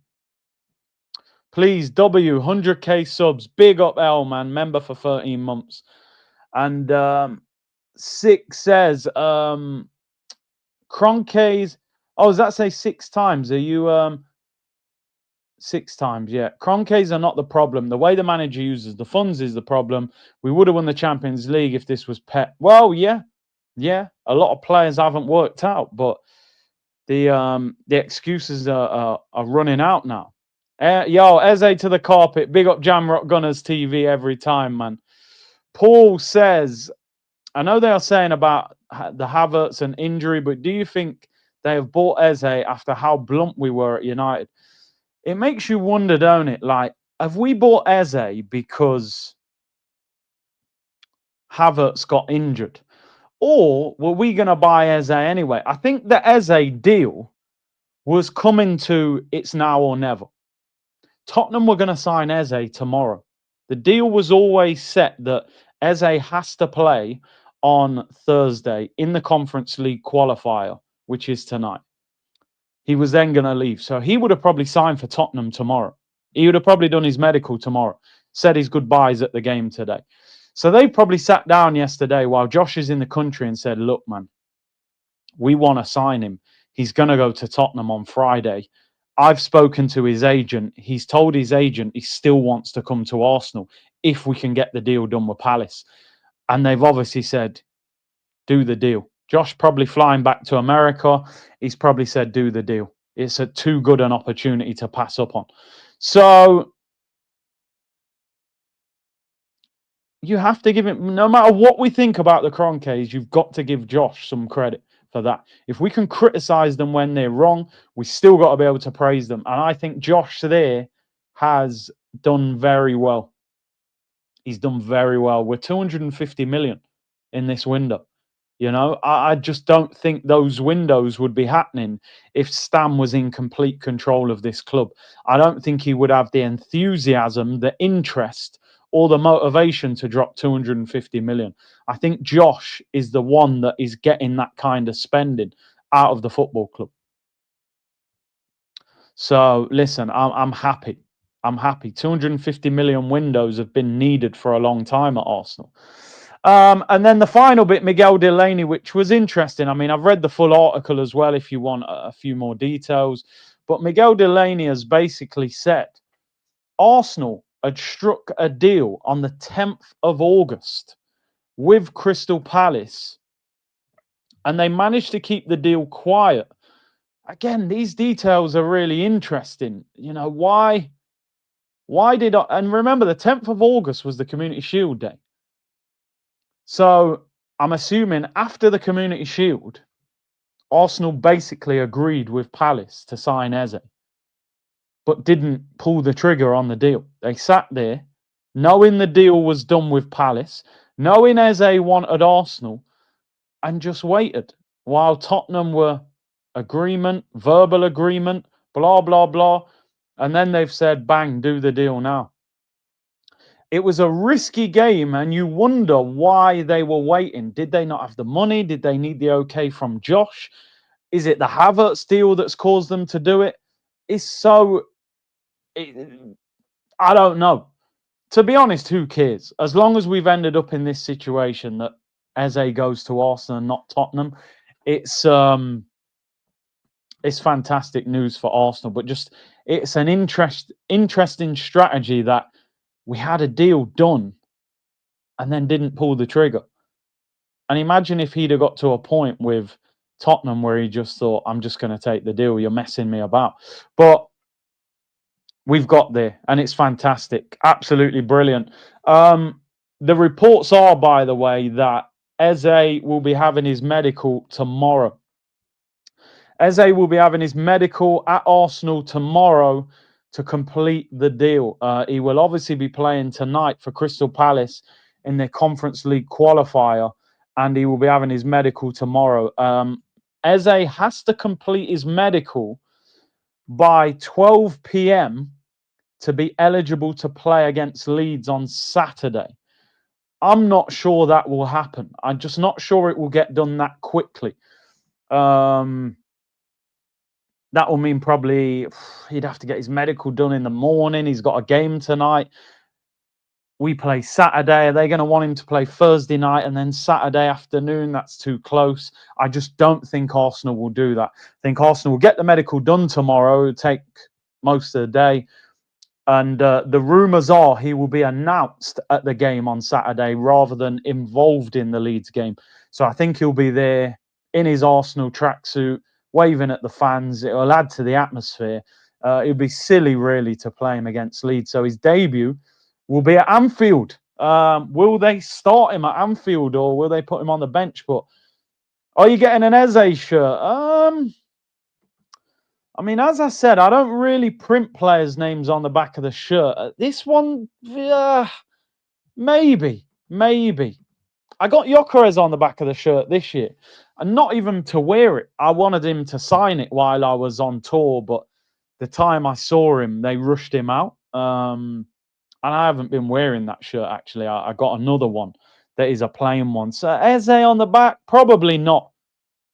S1: Please, W, 100k subs. Big up L, man. Member for 13 months. And Six says, Kroenke's. Oh, does that say 6 times? Are you 6 times? Yeah. Kroenke's are not the problem. The way the manager uses the funds is the problem. We would have won the Champions League if this was Pep. Well, yeah. Yeah. A lot of players haven't worked out, but the excuses are running out now. Yo, Eze to the carpet. Big up Jamrock Gunners TV every time, man. Paul says, I know they are saying about the Havertz and injury, but do you think they have bought Eze after how blunt we were at United? It makes you wonder, don't it? Like, have we bought Eze because Havertz got injured? Or were we going to buy Eze anyway? I think the Eze deal was coming to it's now or never. Tottenham were going to sign Eze tomorrow. The deal was always set that Eze has to play on Thursday in the Conference League qualifier, which is tonight. He was then going to leave. So he would have probably signed for Tottenham tomorrow. He would have probably done his medical tomorrow, said his goodbyes at the game today. So they probably sat down yesterday while Josh is in the country and said, look, man, we want to sign him. He's going to go to Tottenham on Friday. I've spoken to his agent. He's told his agent he still wants to come to Arsenal if we can get the deal done with Palace. And they've obviously said, do the deal. Josh probably flying back to America. He's probably said, do the deal. It's a too good an opportunity to pass up on. So you have to give him, no matter what we think about the Kroenkes, you've got to give Josh some credit for that. If we can criticize them when they're wrong, we still got to be able to praise them. And I think Josh there has done very well. He's done very well. We're 250 million in this window. You know, I just don't think those windows would be happening if Stam was in complete control of this club. I don't think he would have the enthusiasm, the interest, or the motivation to drop 250 million. I think Josh is the one that is getting that kind of spending out of the football club. So listen, I'm happy. I'm happy. 250 million windows have been needed for a long time at Arsenal. And then the final bit, Miguel Delaney, which was interesting. I mean, I've read the full article as well if you want a few more details. But Miguel Delaney has basically said Arsenal had struck a deal on the 10th of August with Crystal Palace, and they managed to keep the deal quiet. Again, these details are really interesting. You know, why did I, and remember the 10th of August was the Community Shield Day. So I'm assuming after the Community Shield, Arsenal basically agreed with Palace to sign Eze, but didn't pull the trigger on the deal. They sat there, knowing the deal was done with Palace, knowing Eze wanted Arsenal, and just waited while Tottenham were verbal agreement, blah, blah, blah. And then they've said, bang, do the deal now. It was a risky game, and you wonder why they were waiting. Did they not have the money? Did they need the okay from Josh? Is it the Havertz deal that's caused them to do it? I don't know. To be honest, who cares? As long as we've ended up in this situation that Eze goes to Arsenal and not Tottenham, it's fantastic news for Arsenal. But just it's an interesting strategy that we had a deal done and then didn't pull the trigger. And imagine if he'd have got to a point with Tottenham where he just thought, I'm just going to take the deal. You're messing me about. But we've got there, and it's fantastic. Absolutely brilliant. The reports are, by the way, that Eze will be having his medical tomorrow. Eze will be having his medical at Arsenal tomorrow to complete the deal. He will obviously be playing tonight for Crystal Palace in their Conference League qualifier, and he will be having his medical tomorrow. Eze has to complete his medical by 12 p.m. to be eligible to play against Leeds on Saturday. I'm not sure that will happen. I'm just not sure it will get done that quickly. That will mean probably he'd have to get his medical done in the morning. He's got a game tonight. We play Saturday. Are they going to want him to play Thursday night and then Saturday afternoon? That's too close. I just don't think Arsenal will do that. I think Arsenal will get the medical done tomorrow. It'll take most of the day. And the rumours are he will be announced at the game on Saturday rather than involved in the Leeds game. So I think he'll be there in his Arsenal tracksuit, waving at the fans. It will add to the atmosphere. It would be silly, really, to play him against Leeds. So his debut will be at Anfield. Will they start him at Anfield or will they put him on the bench? But are you getting an Eze shirt? I mean, as I said, I don't really print players' names on the back of the shirt. This one, maybe. I got Gyökeres on the back of the shirt this year, and not even to wear it. I wanted him to sign it while I was on tour, but the time I saw him, they rushed him out. And I haven't been wearing that shirt, actually. I got another one that is a plain one. So Eze on the back? Probably not.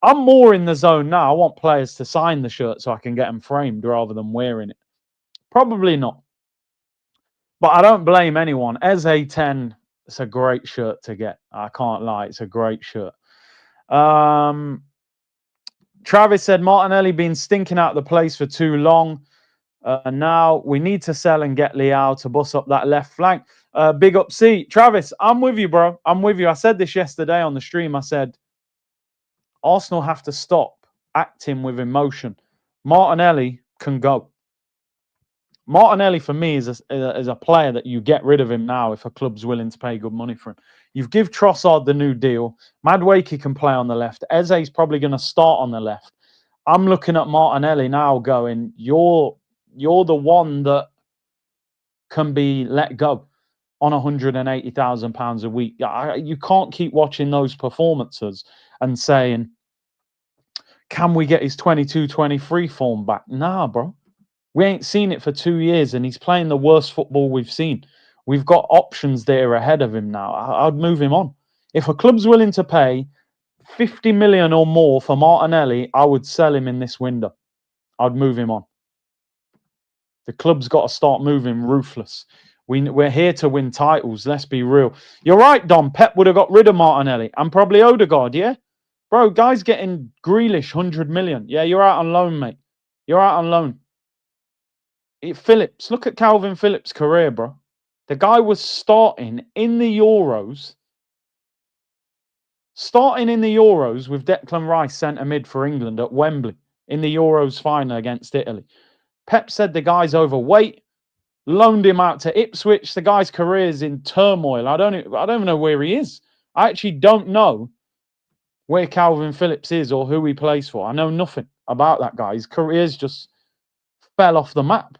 S1: I'm more in the zone now. I want players to sign the shirt so I can get them framed rather than wearing it. Probably not. But I don't blame anyone. Eze 10, it's a great shirt to get. I can't lie. It's a great shirt. Travis said, Martinelli been stinking out of the place for too long. Now we need to sell and get Leao to bust up that left flank. Big up C. Travis, I'm with you, bro. I'm with you. I said this yesterday on the stream. I said, Arsenal have to stop acting with emotion. Martinelli can go. Martinelli for me is a player that you get rid of him now if a club's willing to pay good money for him. You've give Trossard the new deal. Madueke can play on the left. Eze's probably going to start on the left. I'm looking at Martinelli now going, you're the one that can be let go on £180,000 a week. You can't keep watching those performances and saying, can we get his 22-23 form back? Nah, bro. We ain't seen it for 2 years, and he's playing the worst football we've seen. We've got options there ahead of him now. I'd move him on. If a club's willing to pay 50 million or more for Martinelli, I would sell him in this window. I'd move him on. The club's got to start moving ruthless. We're here to win titles. Let's be real. You're right, Dom. Pep would have got rid of Martinelli and probably Odegaard, yeah? Bro, guy's getting Grealish 100 million. Yeah, you're out on loan, mate. You're out on loan. Phillips, look at Calvin Phillips' career, bro. The guy was starting in the Euros with Declan Rice centre mid for England at Wembley in the Euros final against Italy. Pep said the guy's overweight, loaned him out to Ipswich. The guy's career is in turmoil. I don't even know where he is. I actually don't know where Calvin Phillips is or who he plays for. I know nothing about that guy. His career's just fell off the map.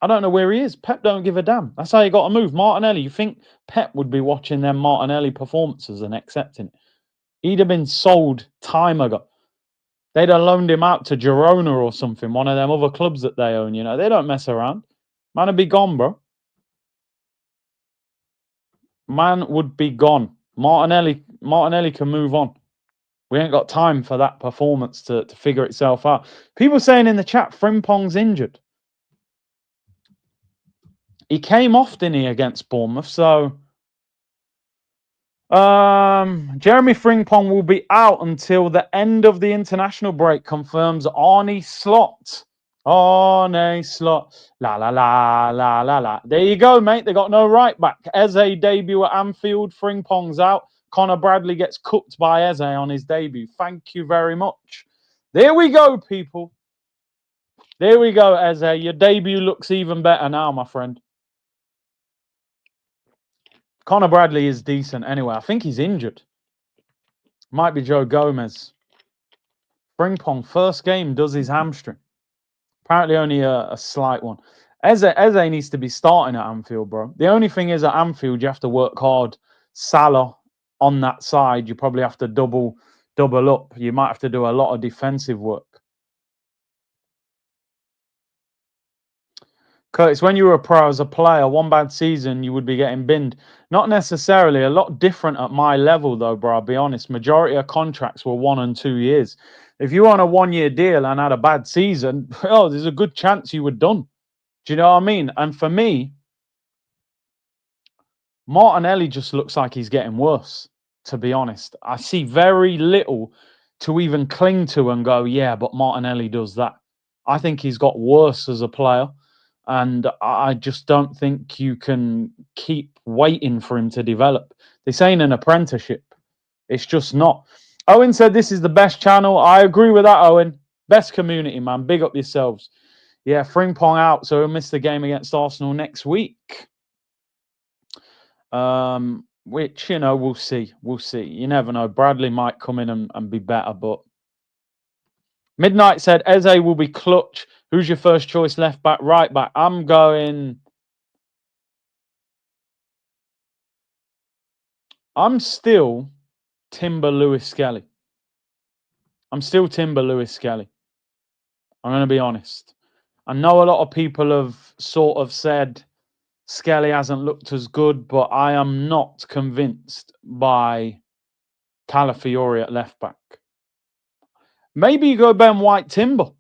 S1: I don't know where he is. Pep don't give a damn. That's how you got to move. Martinelli, you think Pep would be watching them Martinelli performances and accepting it? He'd have been sold time ago. They'd have loaned him out to Girona or something, one of them other clubs that they own. You know, they don't mess around. Man would be gone, bro. Man would be gone. Martinelli can move on. We ain't got time for that performance to figure itself out. People saying in the chat, Frimpong's injured. He came off, didn't he, against Bournemouth? So, Jeremy Frimpong will be out until the end of the international break, confirms Arne Slot. Arne Slot. La, la, la, la, la, la. There you go, mate. They got no right back. Eze debut at Anfield. Frimpong's out. Connor Bradley gets cooked by Eze on his debut. Thank you very much. There we go, people. There we go, Eze. Your debut looks even better now, my friend. Connor Bradley is decent anyway. I think he's injured. Might be Joe Gomez. Frimpong, first game, does his hamstring. Apparently only a slight one. Eze needs to be starting at Anfield, bro. The only thing is at Anfield, you have to work hard. Salah on that side, you probably have to double up. You might have to do a lot of defensive work. Curtis, when you were a pro as a player, one bad season, you would be getting binned. Not necessarily. A lot different at my level, though, bro. I'll be honest. Majority of contracts were 1 and 2 years. If you were on a 1-year deal and had a bad season, well, there's a good chance you were done. Do you know what I mean? And for me, Martinelli just looks like he's getting worse, to be honest. I see very little to even cling to and go, yeah, but Martinelli does that. I think he's got worse as a player. And I just don't think you can keep waiting for him to develop. This ain't an apprenticeship. It's just not. Owen said this is the best channel. I agree with that, Owen. Best community, man. Big up yourselves. Yeah, Frimpong out, so he'll miss the game against Arsenal next week. Which, you know, we'll see. We'll see. You never know. Bradley might come in and be better, but Midnight said Eze will be clutch. Who's your first choice left back, right back? I'm still Timber Lewis Skelly. I'm still Timber Lewis Skelly. I'm going to be honest. I know a lot of people have sort of said Skelly hasn't looked as good, but I am not convinced by Calafiori at left back. Maybe you go Ben White Timber.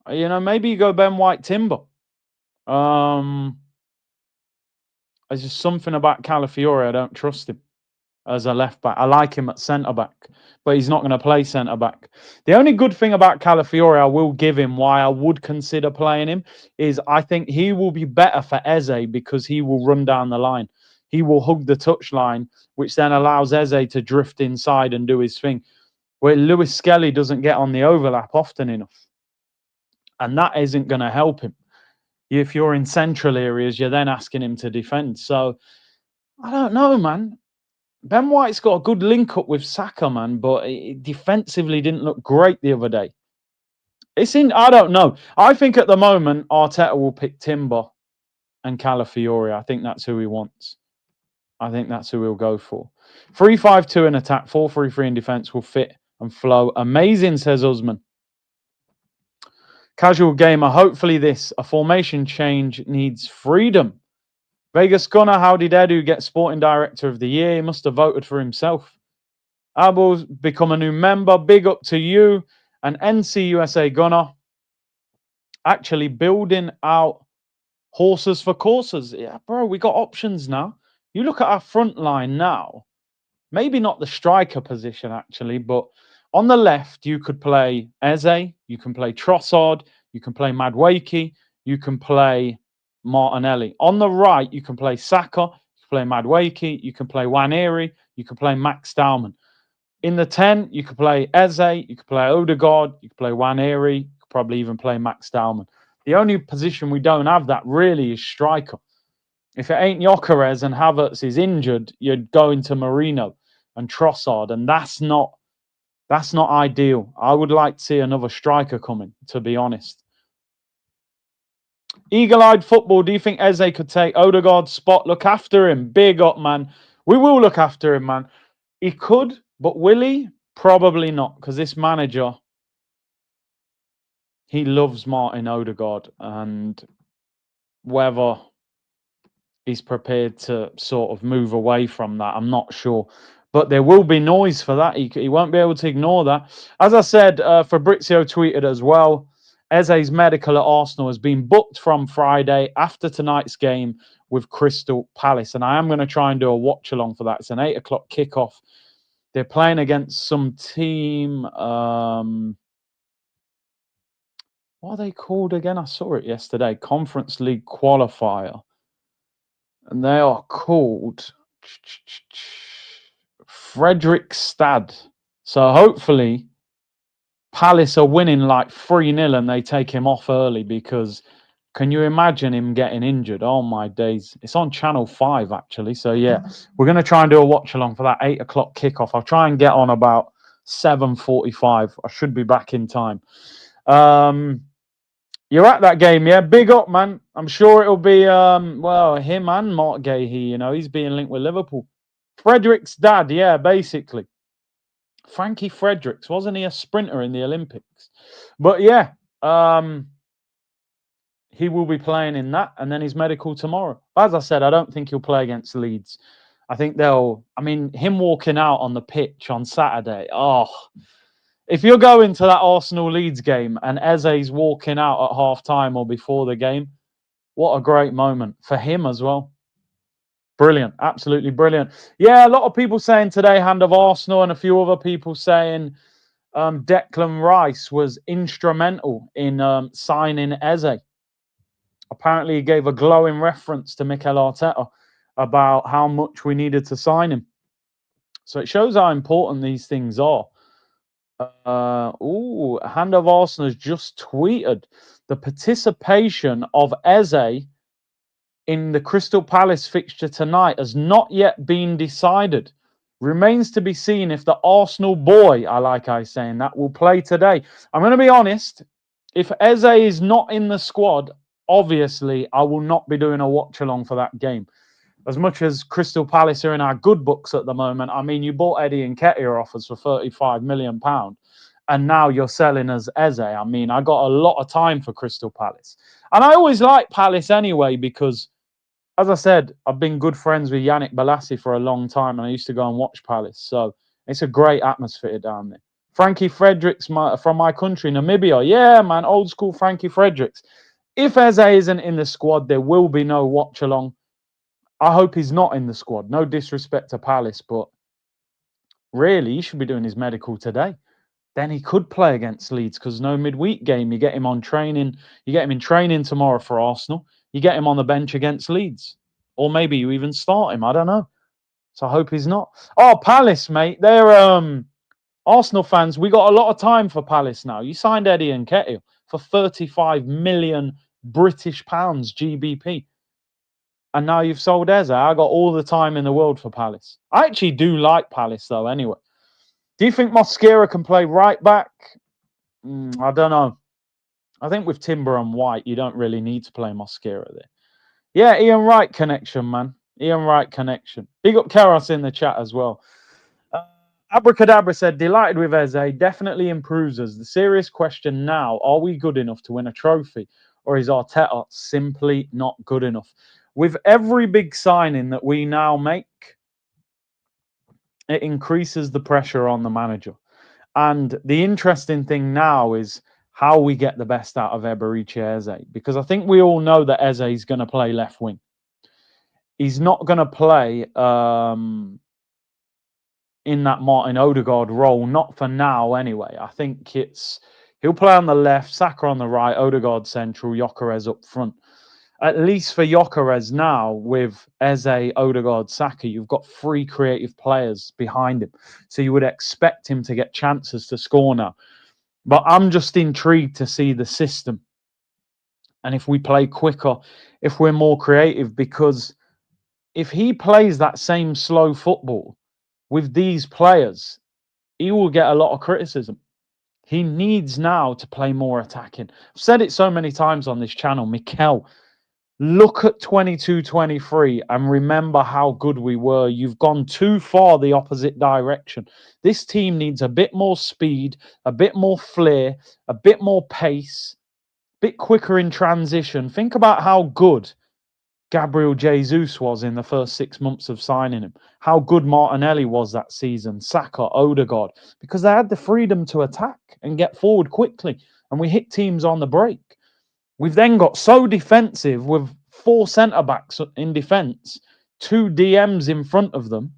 S1: You know, maybe you go Ben White Timber. There's just something about Calafiori. I don't trust him as a left back. I like him at centre back, but he's not going to play centre back. The only good thing about Calafiori I will give him, why I would consider playing him, is I think he will be better for Eze because he will run down the line. He will hug the touchline, which then allows Eze to drift inside and do his thing, where Lewis Skelly doesn't get on the overlap often enough. And that isn't going to help him. If you're in central areas, you're then asking him to defend. So I don't know, man. Ben White's got a good link up with Saka, man, but it defensively didn't look great the other day. I don't know. I think at the moment Arteta will pick Timber and Calafiori. I think that's who he wants. I think that's who he'll go for. 3-5-2 in attack, 4-3-3 in defence will fit and flow. Amazing, says Usman. Casual gamer, hopefully a formation change needs freedom. Vegas Gunner, how did Edu get Sporting Director of the Year? He must have voted for himself. Abel's become a new member. Big up to you. And NC USA Gunner, actually building out horses for courses. Yeah, bro, we got options now. You look at our front line now. Maybe not the striker position, actually, but on the left, you could play Eze, you can play Trossard, you can play Madueke, you can play Martinelli. On the right, you can play Saka, you can play Madueke, you can play Nwaneri, you can play Max Dowman. In the 10, you could play Eze, you could play Odegaard, you could play Nwaneri, you could probably even play Max Dowman. The only position we don't have that really is striker. If it ain't Gyökeres and Havertz is injured, you're going to Marino and Trossard, and that's not ideal. I would like to see another striker coming, to be honest. Eagle-eyed football, do you think Eze could take Odegaard's spot? Look after him. Big up, man. We will look after him, man. He could, but will he? Probably not, because this manager, he loves Martin Odegaard, and whether he's prepared to sort of move away from that, I'm not sure. But there will be noise for that. He won't be able to ignore that. As I said, Fabrizio tweeted as well, Eze's medical at Arsenal has been booked from Friday after tonight's game with Crystal Palace. And I am going to try and do a watch-along for that. It's an 8 o'clock kickoff. They're playing against some team. What are they called again? I saw it yesterday. Conference League qualifier. And they are called Fredrikstad. So hopefully Palace are winning like 3-0 and they take him off early, because can you imagine him getting injured? Oh my days. It's on Channel 5 actually. So yeah, we're going to try and do a watch along for that 8 o'clock kickoff. I'll try and get on about 7:45. I should be back in time. You're at that game, yeah? Big up, man. I'm sure it'll be, him and Mark Gahey, you know, he's being linked with Liverpool. Frederick's dad, yeah, basically. Frankie Fredericks, wasn't he a sprinter in the Olympics? But yeah, he will be playing in that, and then his medical tomorrow. As I said, I don't think he'll play against Leeds. I think him walking out on the pitch on Saturday, if you're going to that Arsenal-Leeds game and Eze's walking out at half-time or before the game, what a great moment for him as well. Brilliant. Absolutely brilliant. Yeah, a lot of people saying today, hand of Arsenal, and a few other people saying Declan Rice was instrumental in signing Eze. Apparently, he gave a glowing reference to Mikel Arteta about how much we needed to sign him. So it shows how important these things are. Hand of Arsenal has just tweeted the participation of Eze in the Crystal Palace fixture tonight has not yet been decided. Remains to be seen if the Arsenal boy, saying that, will play today. I'm going to be honest. If Eze is not in the squad, obviously I will not be doing a watch along for that game. As much as Crystal Palace are in our good books at the moment, I mean, you bought Eddie Nketiah off us for £35 million, and now you're selling us Eze. I mean, I got a lot of time for Crystal Palace. And I always like Palace anyway, because, as I said, I've been good friends with Yannick Bolasie for a long time, and I used to go and watch Palace. So it's a great atmosphere down there. Frankie Fredericks from my country, Namibia. Yeah, man, old school Frankie Fredericks. If Eze isn't in the squad, there will be no watch along. I hope he's not in the squad. No disrespect to Palace, but really, he should be doing his medical today. Then he could play against Leeds, because no midweek game. You get him on training. You get him in training tomorrow for Arsenal. You get him on the bench against Leeds. Or maybe you even start him. I don't know. So I hope he's not. Oh, Palace, mate. They're Arsenal fans. We got a lot of time for Palace now. You signed Eddie Nketiah for £35 million. British pounds GBP. And now you've sold Eze. I got all the time in the world for Palace. I actually do like Palace, though, anyway. Do you think Mosquera can play right back? I don't know. I think with Timber and White, you don't really need to play Mosquera there. Yeah, Ian Wright connection, man. Ian Wright connection. Big up Karos in the chat as well. Abracadabra said, delighted with Eze. Definitely improves us. The serious question now, are we good enough to win a trophy? Or is Arteta simply not good enough? With every big signing that we now make, it increases the pressure on the manager. And the interesting thing now is how we get the best out of Eberechi Eze. Because I think we all know that Eze is going to play left wing. He's not going to play in that Martin Odegaard role, not for now anyway. I think he'll play on the left, Saka on the right, Odegaard central, Gyökeres up front. At least for Gyökeres now, with Eze, Odegaard, Saka, you've got 3 creative players behind him. So you would expect him to get chances to score now. But I'm just intrigued to see the system. And if we play quicker, if we're more creative, because if he plays that same slow football with these players, he will get a lot of criticism. He needs now to play more attacking. I've said it so many times on this channel, Mikel, look at 22-23 and remember how good we were. You've gone too far the opposite direction. This team needs a bit more speed, a bit more flair, a bit more pace, a bit quicker in transition. Think about how good Gabriel Jesus was in the first 6 months of signing him. How good Martinelli was that season, Saka, Odegaard, because they had the freedom to attack and get forward quickly. And we hit teams on the break. We've then got so defensive with 4 centre-backs in defence, 2 DMs in front of them,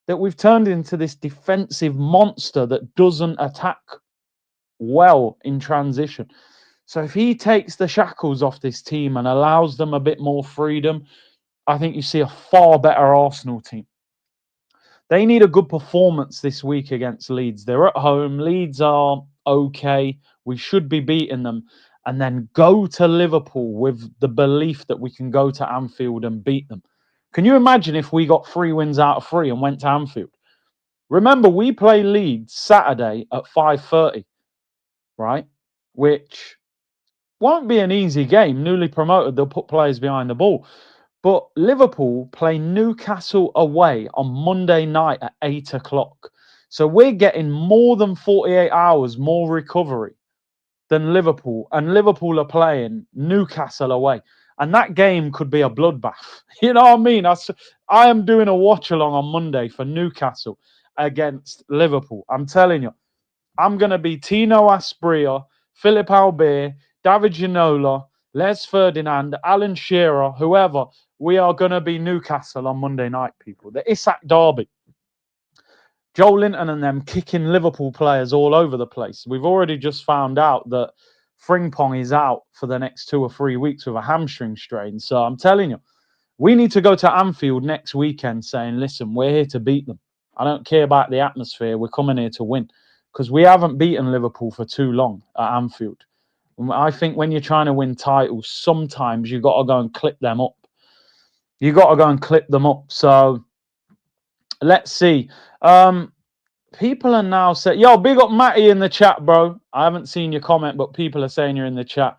S1: that we've turned into this defensive monster that doesn't attack well in transition. So if he takes the shackles off this team and allows them a bit more freedom, I think you see a far better Arsenal team. They need a good performance this week against Leeds. They're at home. Leeds are okay. We should be beating them. And then go to Liverpool with the belief that we can go to Anfield and beat them. Can you imagine if we got 3 wins out of 3 and went to Anfield? Remember, we play Leeds Saturday at 5:30, right? Which won't be an easy game. Newly promoted, they'll put players behind the ball. But Liverpool play Newcastle away on Monday night at 8 o'clock. So we're getting more than 48 hours more recovery than Liverpool. And Liverpool are playing Newcastle away. And that game could be a bloodbath. You know what I mean? I am doing a watch-along on Monday for Newcastle against Liverpool. I'm telling you. I'm going to be Tino Asprilla, Philip Albert, David Ginola, Les Ferdinand, Alan Shearer, whoever. We are going to be Newcastle on Monday night, people. The Isak Derby. Joe Linton and them kicking Liverpool players all over the place. We've already just found out that Frimpong is out for the next 2 or 3 weeks with a hamstring strain. So I'm telling you, we need to go to Anfield next weekend saying, listen, we're here to beat them. I don't care about the atmosphere. We're coming here to win. Because we haven't beaten Liverpool for too long at Anfield. I think when you're trying to win titles, sometimes you've got to go and clip them up. You've got to go and clip them up. So let's see. People are now saying, yo, big up Matty in the chat, bro. I haven't seen your comment, but people are saying you're in the chat.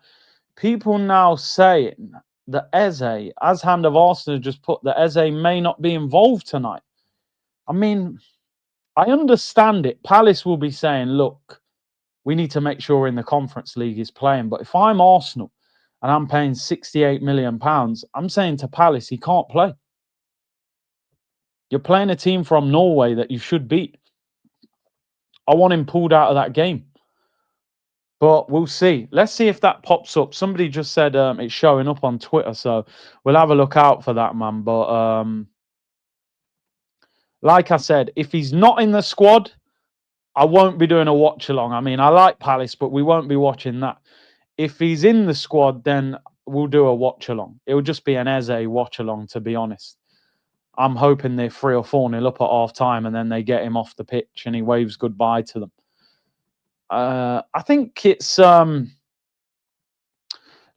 S1: People now saying that Eze, as Hand of Arsenal just put, that Eze may not be involved tonight. I mean, I understand it. Palace will be saying, look, we need to make sure in the Conference League he's playing. But if I'm Arsenal and I'm paying £68 million, I'm saying to Palace, he can't play. You're playing a team from Norway that you should beat. I want him pulled out of that game. But we'll see. Let's see if that pops up. Somebody just said it's showing up on Twitter, so we'll have a look out for that, man. But like I said, if he's not in the squad, I won't be doing a watch-along. I mean, I like Palace, but we won't be watching that. If he's in the squad, then we'll do a watch-along. It'll just be an Eze watch-along, to be honest. I'm hoping they're 3 or 4-0 up at half-time, and then they get him off the pitch, and he waves goodbye to them. I think it's...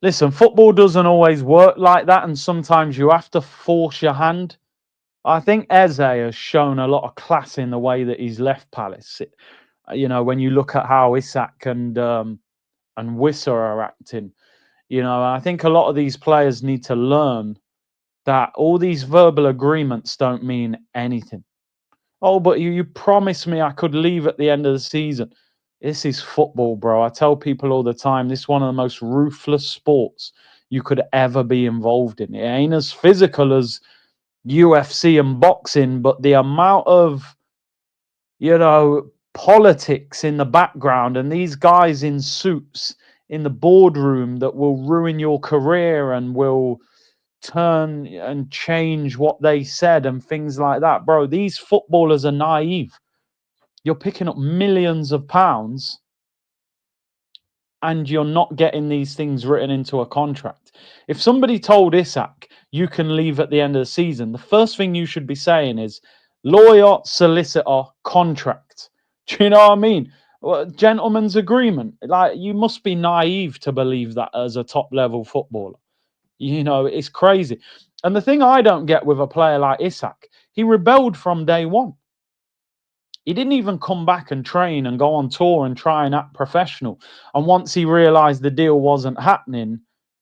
S1: Listen, football doesn't always work like that, and sometimes you have to force your hand. I think Eze has shown a lot of class in the way that he's left Palace. You know, when you look at how Isak and Wissa are acting, you know, I think a lot of these players need to learn that all these verbal agreements don't mean anything. Oh, but you promised me I could leave at the end of the season. This is football, bro. I tell people all the time, this is one of the most ruthless sports you could ever be involved in. It ain't as physical as UFC and boxing, but the amount of, you know, politics in the background and these guys in suits in the boardroom that will ruin your career and will turn and change what they said and things like that. Bro, these footballers are naive. You're picking up millions of pounds and you're not getting these things written into a contract. If somebody told Isak you can leave at the end of the season, the first thing you should be saying is lawyer, solicitor, contract. Do you know what I mean? Well, gentleman's agreement. Like, you must be naive to believe that as a top level footballer. You know, it's crazy. And the thing I don't get with a player like Isak, he rebelled from day one. He didn't even come back and train and go on tour and try and act professional. And once he realized the deal wasn't happening,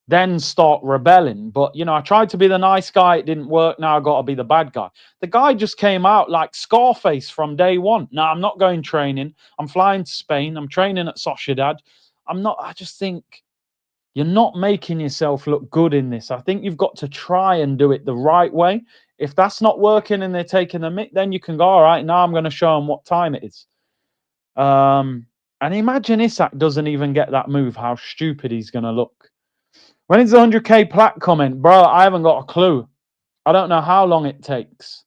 S1: then start rebelling. But, you know, I tried to be the nice guy. It didn't work. Now I got to be the bad guy. The guy just came out like Scarface from day one. No, I'm not going training. I'm flying to Spain. I'm training at Sociedad. I just think you're not making yourself look good in this. I think you've got to try and do it the right way. If that's not working and they're taking the mick, then you can go, all right, now I'm going to show them what time it is. And imagine Isak doesn't even get that move, how stupid he's going to look. When is the 100k plaque comment? Bro, I haven't got a clue. I don't know how long it takes.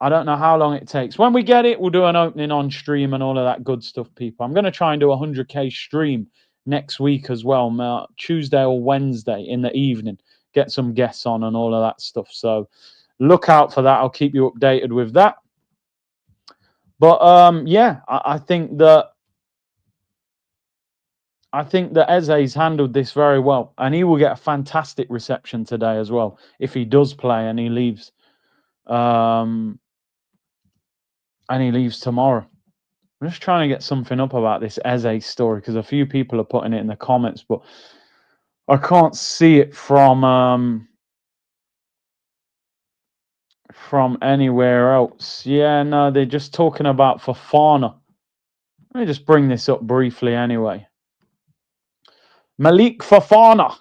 S1: When we get it, we'll do an opening on stream and all of that good stuff, people. I'm going to try and do a 100k stream next week as well, Tuesday or Wednesday in the evening. Get some guests on and all of that stuff. So look out for that. I'll keep you updated with that. But yeah, I think that Eze's handled this very well, and he will get a fantastic reception today as well if he does play and he leaves. And he leaves tomorrow. I'm just trying to get something up about this Eze story because a few people are putting it in the comments, but I can't see it from anywhere else. Yeah, no, they're just talking about Fofana. Let me just bring this up briefly anyway. Malik Fofana.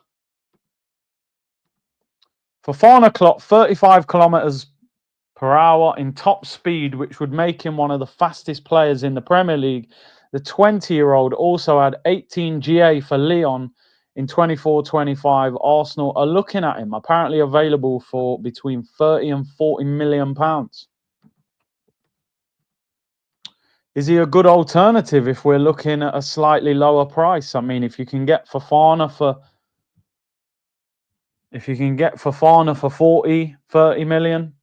S1: Fofana clocked 35 kilometers per hour in top speed, which would make him one of the fastest players in the Premier League. The 20-year-old also had 18 GA for Lyon in 24-25. Arsenal are looking at him, apparently available for between 30 and 40 million pounds. Is he a good alternative if we're looking at a slightly lower price? I mean, if you can get Fofana for 40, 30 million,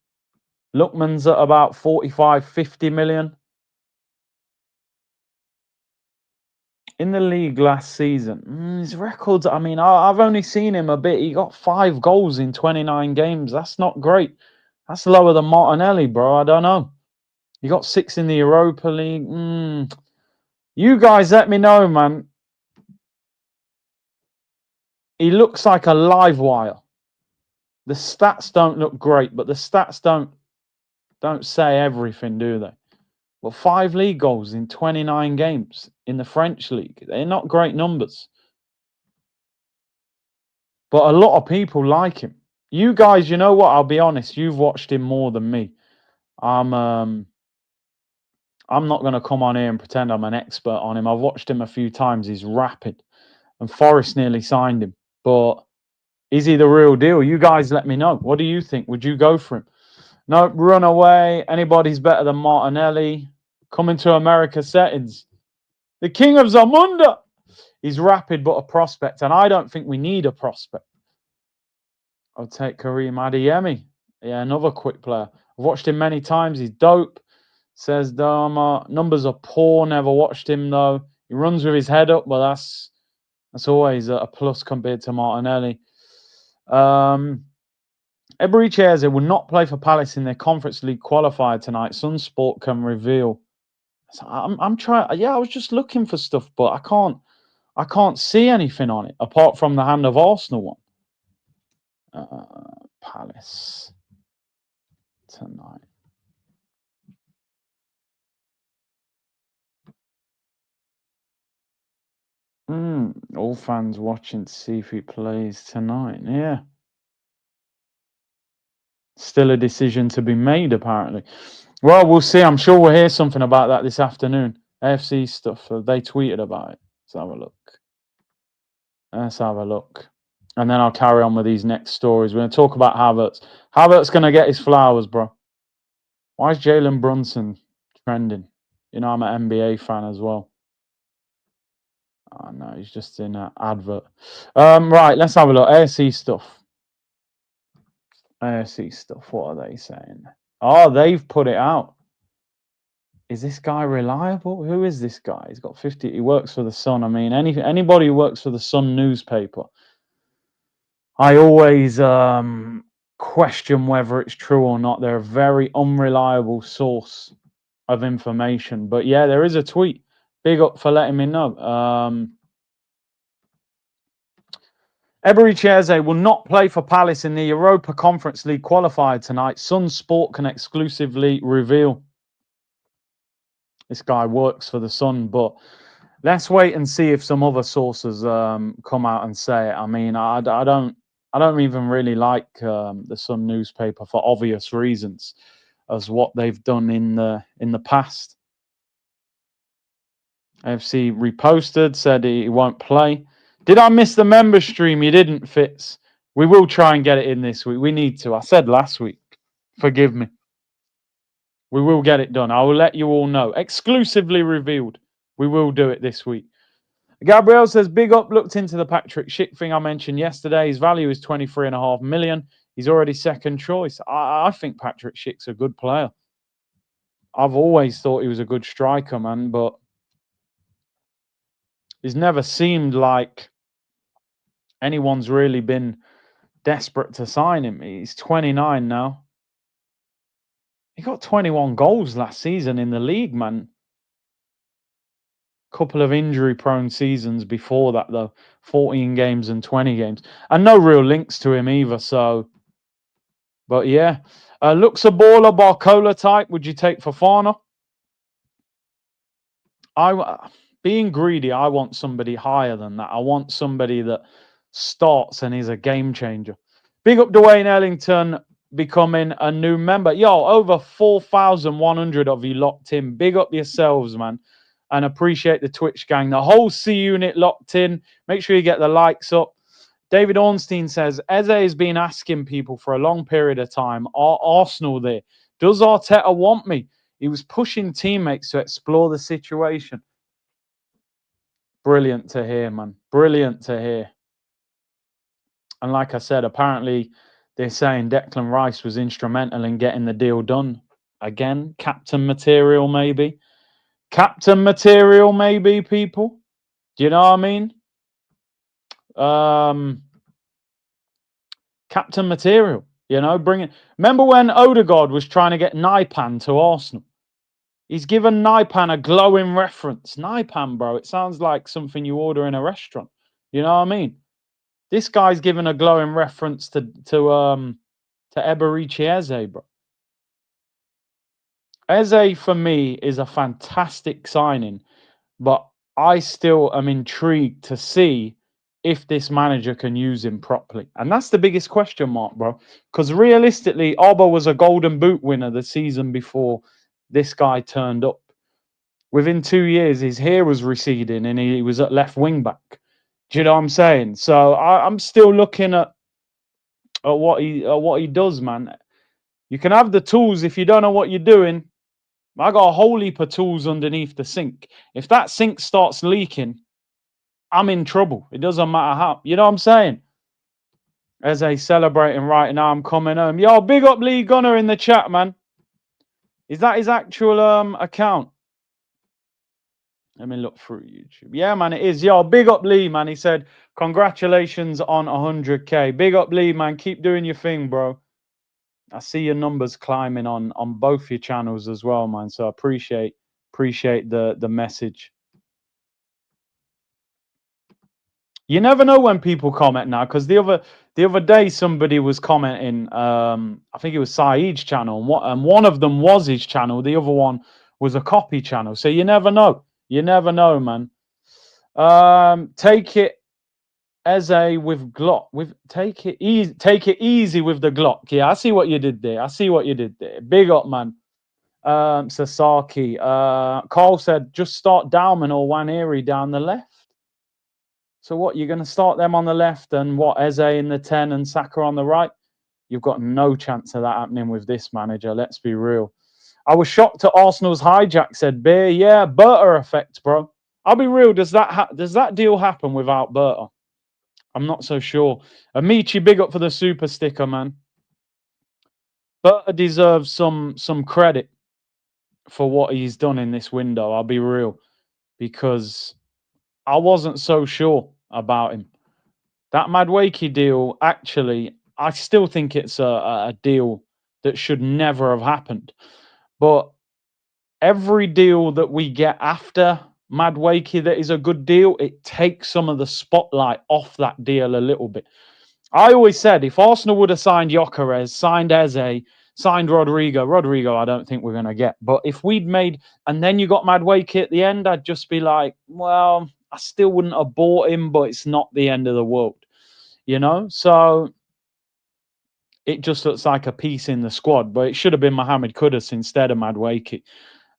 S1: Lookman's at about 45, 50 million. In the league last season, his records, I mean, I've only seen him a bit. He got 5 goals in 29 games. That's not great. That's lower than Martinelli, bro. I don't know. He got 6 in the Europa League. You guys let me know, man. He looks like a live wire. The stats don't look great, but the stats don't say everything, do they? Well, 5 league goals in 29 games in the French league. They're not great numbers. But a lot of people like him. You guys, you know what? I'll be honest. You've watched him more than me. I'm not going to come on here and pretend I'm an expert on him. I've watched him a few times. He's rapid. And Forest nearly signed him. But is he the real deal? You guys let me know. What do you think? Would you go for him? No, run away. Anybody's better than Martinelli. Coming to America settings. The king of Zamunda. He's rapid but a prospect. And I don't think we need a prospect. I'll take Kareem Adeyemi. Yeah, another quick player. I've watched him many times. He's dope. Says Dharma. Numbers are poor. Never watched him, though. He runs with his head up. Well, that's That's always a plus compared to Martinelli. Eberechi will not play for Palace in their Conference League qualifier tonight. Sunsport can reveal. So I'm trying. Yeah, I was just looking for stuff, but I can't see anything on it apart from the Hand of Arsenal one. Palace tonight. All fans watching to see if he plays tonight. Yeah. Still a decision to be made, apparently. Well, we'll see. I'm sure we'll hear something about that this afternoon. AFC stuff. They tweeted about it. Let's have a look. Let's have a look. And then I'll carry on with these next stories. We're going to talk about Havertz. Havertz going to get his flowers, bro. Why is Jalen Brunson trending? You know, I'm an NBA fan as well. Oh, no, he's just in an advert. Right, let's have a look. AFC stuff. AFC stuff. What are they saying? Oh, they've put it out. Is this guy reliable? Who is this guy? He's got 50. He works for the Sun. I mean, anybody who works for the Sun newspaper, I always question whether it's true or not. They're a very unreliable source of information. But yeah, there is a tweet. Big up for letting me know. Eberechi will not play for Palace in the Europa Conference League qualifier tonight. Sun Sport can exclusively reveal. This guy works for the Sun, but let's wait and see if some other sources come out and say it. I mean, I don't even really like the Sun newspaper for obvious reasons, as what they've done in the past. AFC reposted, said he won't play. Did I miss the member stream? You didn't, Fitz. We will try and get it in this week. We need to. I said last week. Forgive me. We will get it done. I will let you all know. Exclusively revealed. We will do it this week. Gabriel says, big up, looked into the Patrick Schick thing I mentioned yesterday. His value is 23.5 million. He's already second choice. I think Patrick Schick's a good player. I've always thought he was a good striker, man, but he's never seemed like anyone's really been desperate to sign him. He's 29 now. He got 21 goals last season in the league, man. Couple of injury-prone seasons before that, though. 14 games and 20 games. And no real links to him either, so... But yeah. Looks a baller, Barcola type. Would you take Fofana? Being greedy, I want somebody higher than that. I want somebody that starts and is a game changer. Big up Dwayne Ellington becoming a new member. Yo, over 4,100 of you locked in. Big up yourselves, man. And appreciate the Twitch gang. The whole C unit locked in. Make sure you get the likes up. David Ornstein says, Eze has been asking people for a long period of time, are Arsenal there? Does Arteta want me? He was pushing teammates to explore the situation. Brilliant to hear, man. Brilliant to hear. And like I said, apparently they're saying Declan Rice was instrumental in getting the deal done. Again, captain material, maybe. Captain material, maybe, people. Do you know what I mean? Captain material, you know, bringing. Remember when Odegaard was trying to get Naipan to Arsenal? He's given Naipan a glowing reference. Naipan, bro, it sounds like something you order in a restaurant. You know what I mean? This guy's given a glowing reference to Eberechi Eze, bro. Eze, for me, is a fantastic signing, but I still am intrigued to see if this manager can use him properly. And that's the biggest question mark, bro. Because realistically, Alba was a golden boot winner the season before this guy turned up. Within 2 years, his hair was receding and he was at left wing back. Do you know what I'm saying? So I'm still looking at what he does, man. You can have the tools if you don't know what you're doing. I got a whole heap of tools underneath the sink. If that sink starts leaking, I'm in trouble. It doesn't matter how. You know what I'm saying? As they celebrating right now, I'm coming home. Yo, big up Lee Gunner in the chat, man. Is that his actual account? Let me look through YouTube. Yeah, man, it is. Yo, big up Lee, man. He said, congratulations on 100K. Big up Lee, man. Keep doing your thing, bro. I see your numbers climbing on both your channels as well, man. So I appreciate the message. You never know when people comment now, because the other day somebody was commenting. I think it was Saeed's channel, and one of them was his channel. The other one was a copy channel. So you never know. You never know, man. Take it as a with Glock. Take it easy with the Glock. Yeah, I see what you did there. I see what you did there. Big up, man. Sasaki. Carl said just start Dowman or Waneri down the left. So what, you're going to start them on the left and what, Eze in the 10 and Saka on the right? You've got no chance of that happening with this manager, let's be real. I was shocked at Arsenal's hijack, said Beer. Yeah, Berta effect, bro. I'll be real, does that deal happen without Berta? I'm not so sure. Amici, big up for the super sticker, man. Berta deserves some credit for what he's done in this window, I'll be real. Because I wasn't so sure about him. That Madueke deal, actually, I still think it's a deal that should never have happened. But every deal that we get after Madueke that is a good deal, it takes some of the spotlight off that deal a little bit. I always said if Arsenal would have signed Gyökeres, signed Eze, signed Rodrigo, I don't think we're going to get. But if we'd made, and then you got Madueke at the end, I'd just be like, well, I still wouldn't have bought him, but it's not the end of the world. You know, so it just looks like a piece in the squad, but it should have been Mohamed Kudus instead of Madueke,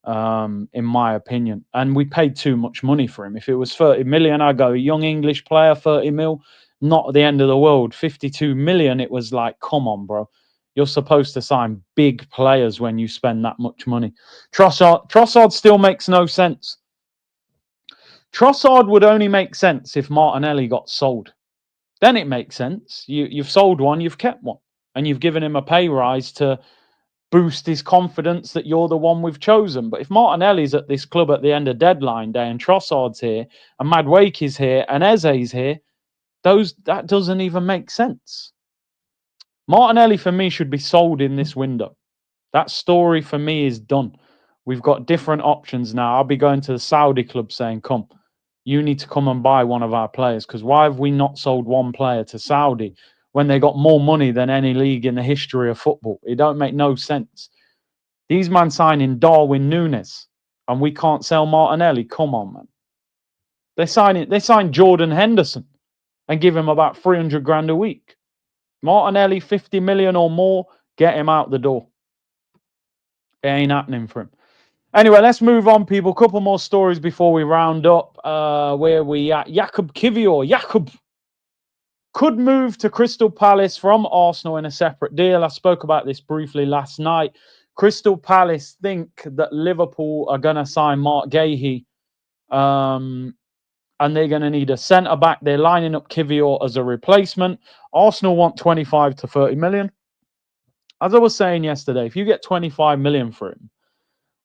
S1: in my opinion. And we paid too much money for him. If it was 30 million, I'd go, young English player, 30 mil, not the end of the world. 52 million, it was like, come on, bro. You're supposed to sign big players when you spend that much money. Trossard still makes no sense. Trossard would only make sense if Martinelli got sold. Then it makes sense. You've sold one, you've kept one, and you've given him a pay rise to boost his confidence that you're the one we've chosen. But if Martinelli's at this club at the end of deadline day and Trossard's here and Madueke's here and Eze's here, that doesn't even make sense. Martinelli for me should be sold in this window. That story for me is done. We've got different options now. I'll be going to the Saudi club saying, come, you need to come and buy one of our players, because why have we not sold one player to Saudi when they got more money than any league in the history of football? It don't make no sense. These man signing Darwin Núñez and we can't sell Martinelli. Come on, man. They signed Jordan Henderson and give him about 300 grand a week. Martinelli, 50 million or more, get him out the door. It ain't happening for him. Anyway, let's move on, people. Couple more stories before we round up. Where we at? Jakub Kiwior. Jakub could move to Crystal Palace from Arsenal in a separate deal. I spoke about this briefly last night. Crystal Palace think that Liverpool are going to sign Mark Gahey, and they're going to need a centre-back. They're lining up Kiwior as a replacement. Arsenal want 25 to 30 million. As I was saying yesterday, if you get 25 million for him,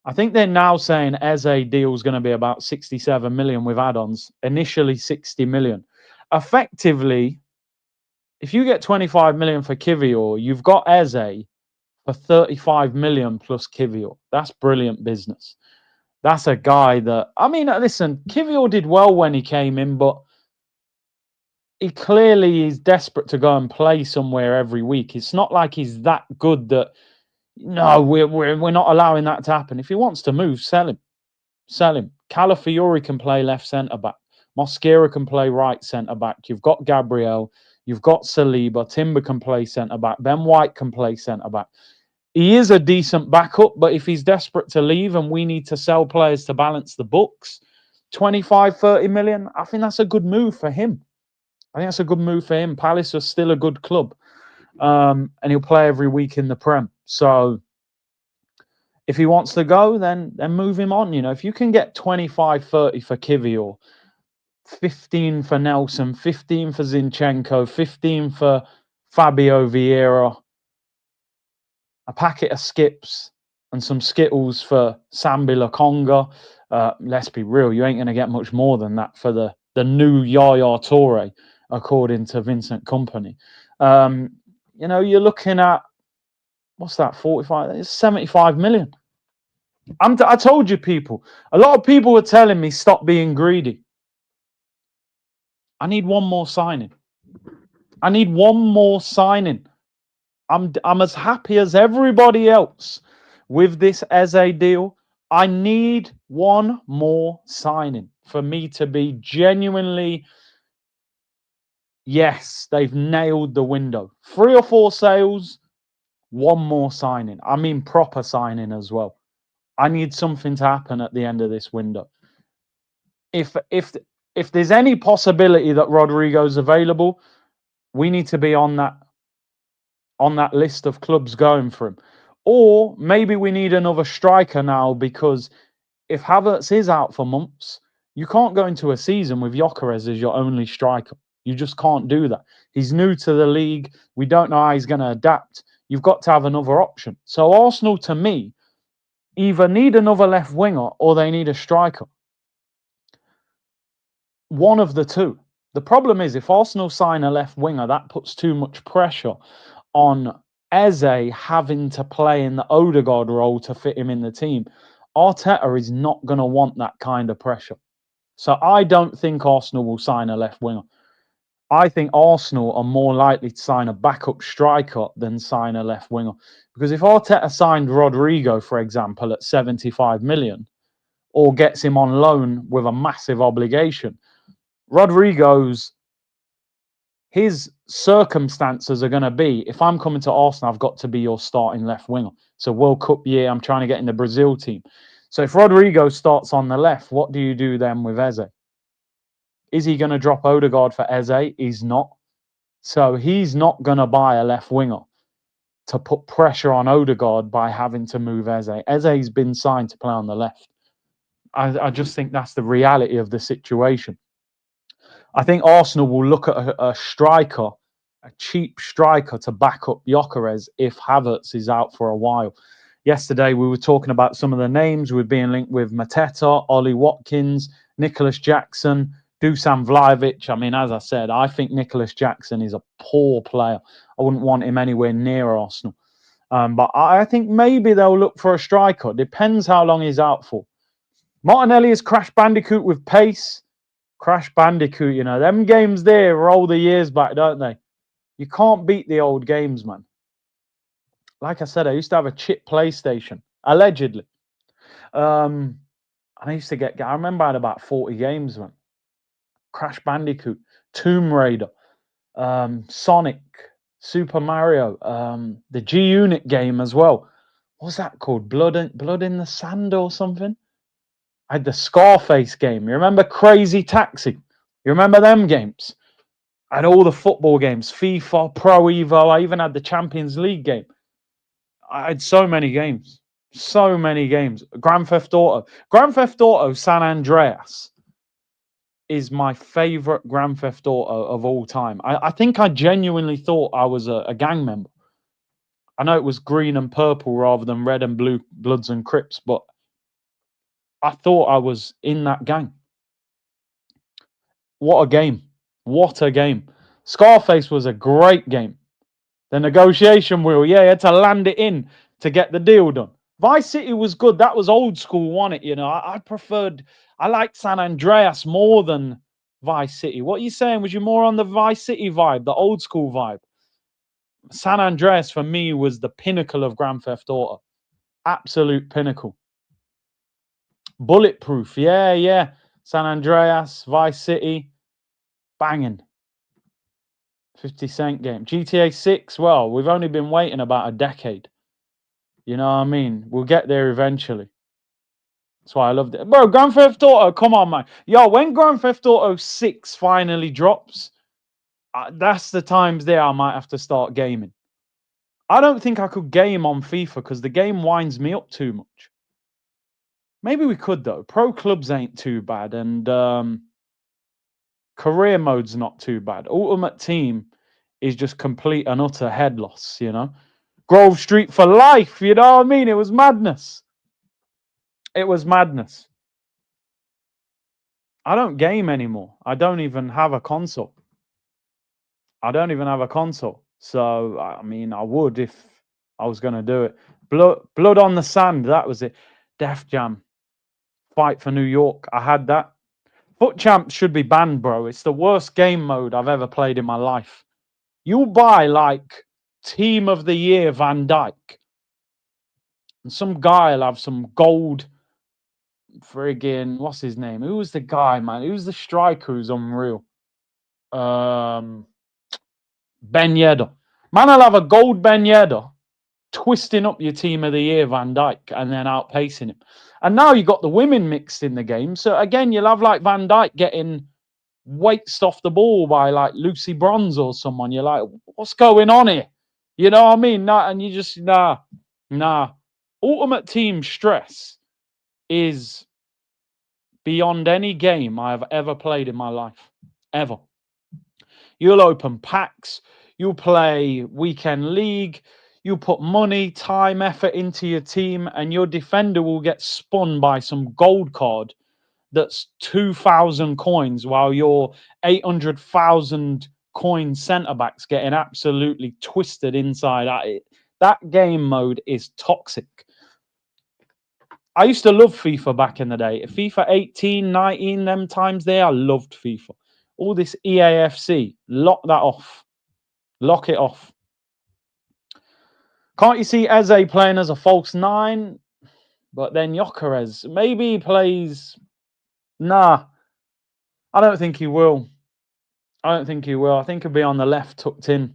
S1: I think they're now saying Eze deal is going to be about 67 million with add-ons. Initially 60 million. Effectively, if you get 25 million for Kiwior, you've got Eze for 35 million plus Kiwior. That's brilliant business. That's a guy that, I mean, listen, Kiwior did well when he came in, but he clearly is desperate to go and play somewhere every week. It's not like he's that good that, no, we're not allowing that to happen. If he wants to move, sell him. Sell him. Calafiori can play left centre-back. Mosquera can play right centre-back. You've got Gabriel. You've got Saliba. Timber can play centre-back. Ben White can play centre-back. He is a decent backup, but if he's desperate to leave and we need to sell players to balance the books, 25, 30 million, I think that's a good move for him. I think that's a good move for him. Palace are still a good club. And he'll play every week in the Prem. So if he wants to go, then move him on. You know, if you can get 25, 30 for Kiwior, 15 for Nelson, 15 for Zinchenko, 15 for Fabio Vieira, a packet of skips, and some Skittles for Sambi Lakonga. Let's be real, you ain't going to get much more than that for the new Yaya Toure, according to Vincent Kompany. You're looking at, what's that, 45? It's 75 million. I told you, people. A lot of people were telling me, stop being greedy. I need one more signing. I need one more signing. I'm as happy as everybody else with this Eze deal. I need one more signing for me to be genuinely, yes, they've nailed the window. 3 or 4 sales, one more signing. I mean proper signing as well. I need something to happen at the end of this window. If there's any possibility that Rodrigo's available, we need to be on that list of clubs going for him. Or maybe we need another striker now, because if Havertz is out for months, you can't go into a season with Gyökeres as your only striker. You just can't do that. He's new to the league. We don't know how he's going to adapt. You've got to have another option. So Arsenal, to me, either need another left winger or they need a striker. One of the two. The problem is, if Arsenal sign a left winger, that puts too much pressure on Eze having to play in the Odegaard role to fit him in the team. Arteta is not going to want that kind of pressure. So I don't think Arsenal will sign a left winger. I think Arsenal are more likely to sign a backup striker than sign a left winger. Because if Arteta signed Rodrigo, for example, at 75 million, or gets him on loan with a massive obligation, his circumstances are going to be, if I'm coming to Arsenal, I've got to be your starting left winger. It's a World Cup year. I'm trying to get in the Brazil team. So if Rodrigo starts on the left, what do you do then with Eze? Is he going to drop Odegaard for Eze? He's not. So he's not going to buy a left winger to put pressure on Odegaard by having to move Eze. Eze's been signed to play on the left. I just think that's the reality of the situation. I think Arsenal will look at a striker, a cheap striker, to back up Gyökeres if Havertz is out for a while. Yesterday, we were talking about some of the names. We're being linked with Mateta, Ollie Watkins, Nicholas Jackson, Dusan Vlahovic. I mean, as I said, I think Nicholas Jackson is a poor player. I wouldn't want him anywhere near Arsenal. But I think maybe they'll look for a striker. Depends how long he's out for. Martinelli is Crash Bandicoot with pace. Crash Bandicoot, them games there roll the years back, don't they? You can't beat the old games, man. Like I said, I used to have a chip PlayStation, allegedly. And I used to I remember I had about 40 games, man. Crash Bandicoot, Tomb Raider, Sonic, Super Mario, the G-Unit game as well. What's that called? Blood in the Sand or something? I had the Scarface game. You remember Crazy Taxi? You remember them games? I had all the football games, FIFA, Pro Evo. I even had the Champions League game. I had so many games. So many games. Grand Theft Auto San Andreas is my favorite Grand Theft Auto of all time. I think I genuinely thought I was a gang member. I know it was green and purple rather than red and blue, Bloods and Crips, but I thought I was in that gang. What a game. What a game. Scarface was a great game. The negotiation wheel, you had to land it in to get the deal done. Vice City was good. That was old school, wasn't it? I liked San Andreas more than Vice City. What are you saying? Was you more on the Vice City vibe, the old school vibe? San Andreas, for me, was the pinnacle of Grand Theft Auto. Absolute pinnacle. Bulletproof, yeah. San Andreas, Vice City, banging. 50 Cent game. GTA 6, well, we've only been waiting about a decade. You know what I mean? We'll get there eventually. That's why I loved it. Bro, Grand Theft Auto, come on, man. Yo, when Grand Theft Auto 6 finally drops, that's the times there I might have to start gaming. I don't think I could game on FIFA because the game winds me up too much. Maybe we could, though. Pro clubs ain't too bad, and career mode's not too bad. Ultimate Team is just complete and utter head loss, Grove Street for life. You know what I mean? It was madness. It was madness. I don't game anymore. I don't even have a console. I don't even have a console. So, I mean, I would if I was going to do it. Blood on the Sand, that was it. Def Jam, Fight for New York. I had that. Foot Champs should be banned, bro. It's the worst game mode I've ever played in my life. You buy, like, Team of the Year Van Dyke. And some guy will have some gold friggin', what's his name? Who was the guy, man? Who's the striker who's unreal? Ben Yedder. Man, I'll have a gold Ben Yedder twisting up your Team of the Year Van Dyke and then outpacing him. And now you got the women mixed in the game. So again, you'll have like Van Dyke getting weights off the ball by like Lucy Bronze or someone. You're like, what's going on here? You know what I mean? Nah, and you just, nah. Ultimate Team stress is beyond any game I have ever played in my life. Ever. You'll open packs. You'll play weekend league. You put money, time, effort into your team, and your defender will get spun by some gold card that's 2,000 coins, while your 800,000 coin centre back's getting absolutely twisted inside at it. That game mode is toxic. I used to love FIFA back in the day. FIFA 18, 19, them times there, I loved FIFA. All this EAFC, lock that off. Lock it off. Can't you see Eze playing as a false 9? But then Gyökeres, maybe he plays... Nah, I don't think he will. I don't think he will. I think he'll be on the left, tucked in.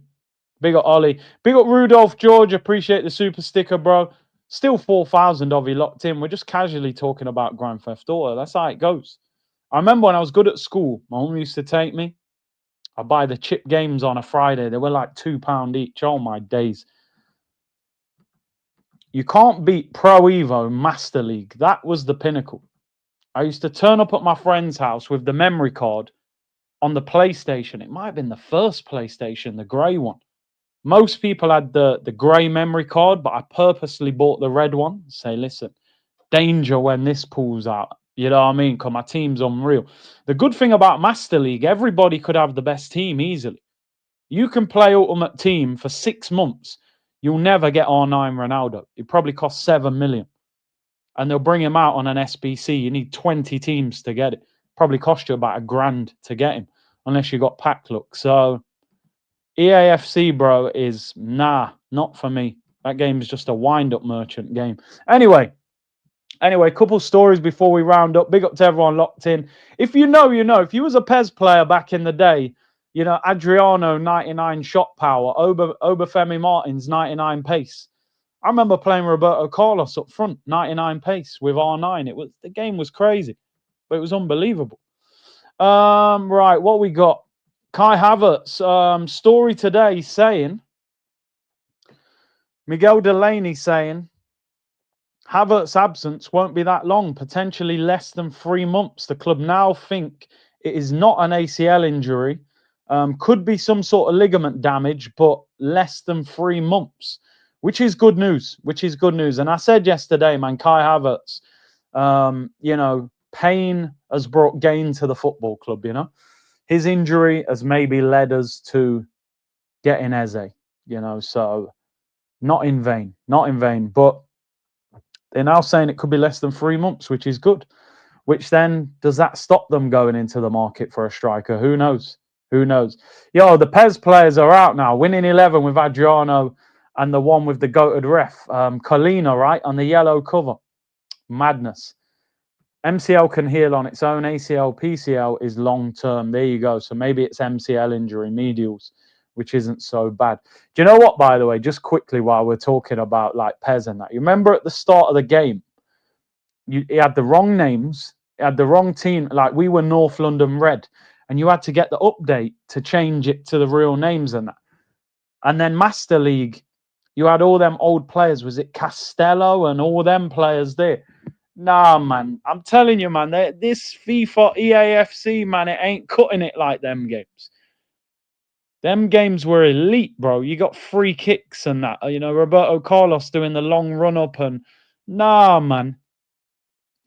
S1: Big up Ollie. Big up Rudolph George. Appreciate the super sticker, bro. Still 4,000 of you locked in. We're just casually talking about Grand Theft Auto. That's how it goes. I remember when I was good at school, my mum used to take me. I'd buy the chip games on a Friday. They were like £2 each. Oh, my days. You can't beat Pro Evo Master League. That was the pinnacle. I used to turn up at my friend's house with the memory card on the PlayStation. It might have been the first PlayStation, the grey one. Most people had the grey memory card, but I purposely bought the red one. Say, listen, danger when this pulls out. You know what I mean? Because my team's unreal. The good thing about Master League, everybody could have the best team easily. You can play Ultimate Team for 6 months. You'll never get R9 Ronaldo. It probably costs 7 million. And they'll bring him out on an SBC. You need 20 teams to get it. Probably cost you about $1,000 to get him, unless you got pack luck. So EAFC, bro, is not for me. That game is just a wind-up merchant game. Anyway, couple stories before we round up. Big up to everyone locked in. If you know, you know. If you was a PES player back in the day, you know, Adriano, 99 shot power. Obafemi Martins, 99 pace. I remember playing Roberto Carlos up front, 99 pace with R9. The game was crazy, but it was unbelievable. Right, what we got? Kai Havertz, story today saying, Miguel Delaney saying, Havertz's absence won't be that long, potentially less than 3 months. The club now think it is not an ACL injury. Could be some sort of ligament damage, but less than 3 months, which is good news, And I said yesterday, man, Kai Havertz, you know, pain has brought gain to the football club, you know. His injury has maybe led us to getting Eze, you know, so not in vain. But they're now saying it could be less than 3 months, which is good. Which then, does that stop them going into the market for a striker? Who knows? Yo, the PES players are out now. Winning 11 with Adriano and the one with the goated ref. Colina, right, on the yellow cover. Madness. MCL can heal on its own. ACL, PCL is long-term. There you go. So maybe it's MCL injury, medials, which isn't so bad. Do you know what, by the way, just quickly while we're talking about like PES and that, you remember at the start of the game, he had the wrong names, he had the wrong team, like we were North London Red, and you had to get the update to change it to the real names and that. And then Master League, you had all them old players. Was it Castello and all them players there? Nah, man. I'm telling you, man, this FIFA EAFC, man, it ain't cutting it like them games. Them games were elite, bro. You got free kicks and that. You know, Roberto Carlos doing the long run up and nah, man.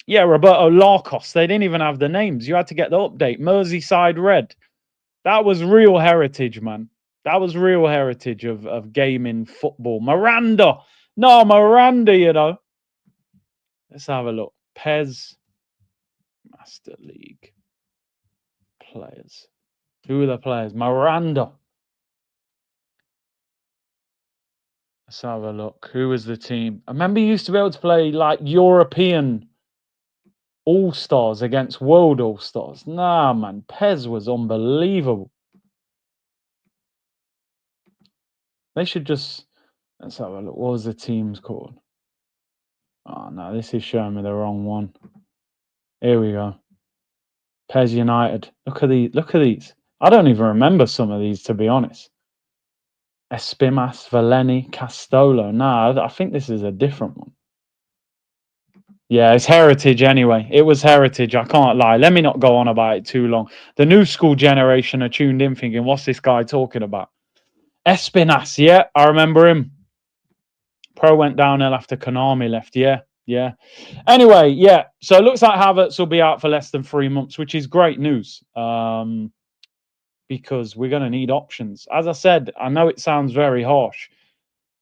S1: Yeah, Roberto Larcos. They didn't even have the names. You had to get the update. Merseyside Red. That was real heritage, man. That was real heritage of gaming football. Miranda. No, Miranda, you know. Let's have a look. Pez Master League players. Who are the players? Miranda. Let's have a look. Who was the team? I remember you used to be able to play like European All-Stars against World All-Stars. Nah, man. Pez was unbelievable. They should just... Let's have a look. What was the teams called? Oh, no. This is showing me the wrong one. Here we go. Pez United. Look at these. Look at these. I don't even remember some of these, to be honest. Espimas, Valeni, Castolo. Nah, I think this is a different one. Yeah, it's heritage anyway. It was heritage. I can't lie. Let me not go on about it too long. The new school generation are tuned in thinking, what's this guy talking about? Espinas, yeah, I remember him. Pro went downhill after Konami left. Yeah, yeah. Anyway, yeah. So it looks like Havertz will be out for less than 3 months, which is great news. Because we're going to need options. As I said, I know it sounds very harsh.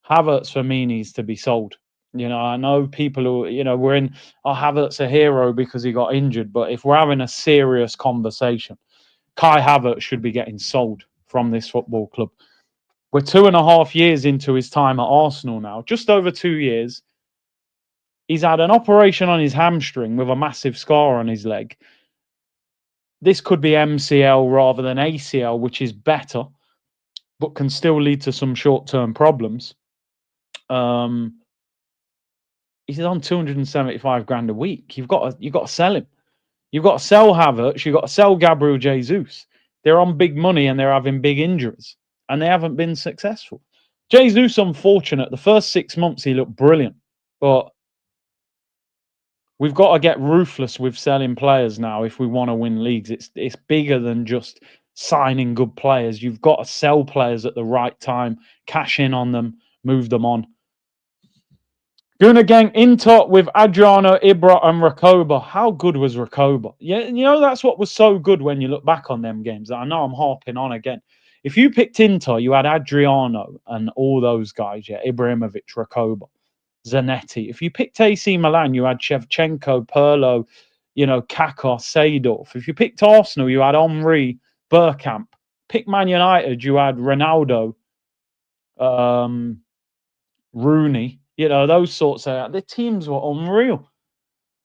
S1: Havertz for me needs to be sold. You know, I know people who, you know, we're in, Havertz a hero because he got injured. But if we're having a serious conversation, Kai Havertz should be getting sold from this football club. We're 2.5 years into his time at Arsenal now, just over 2 years. He's had an operation on his hamstring with a massive scar on his leg. This could be MCL rather than ACL, which is better, but can still lead to some short-term problems. He's on 275 grand a week. You've got to sell him. You've got to sell Havertz. You've got to sell Gabriel Jesus. They're on big money and they're having big injuries, and they haven't been successful. Jesus, unfortunate. The first 6 months he looked brilliant, but we've got to get ruthless with selling players now if we want to win leagues. It's bigger than just signing good players. You've got to sell players at the right time, cash in on them, move them on. Guna Gang Inter with Adriano, Ibra, and Rakoba. How good was Rakoba? Yeah, you know, that's what was so good when you look back on them games. I know I'm harping on again. If you picked Inter, you had Adriano and all those guys, yeah, Ibrahimovic, Rakoba, Zanetti. If you picked AC Milan, you had Shevchenko, Pirlo, you know, Kaká, Seedorf. If you picked Arsenal, you had Henry, Bergkamp. Pick Man United, you had Ronaldo, Rooney. You know, those sorts of... The teams were unreal.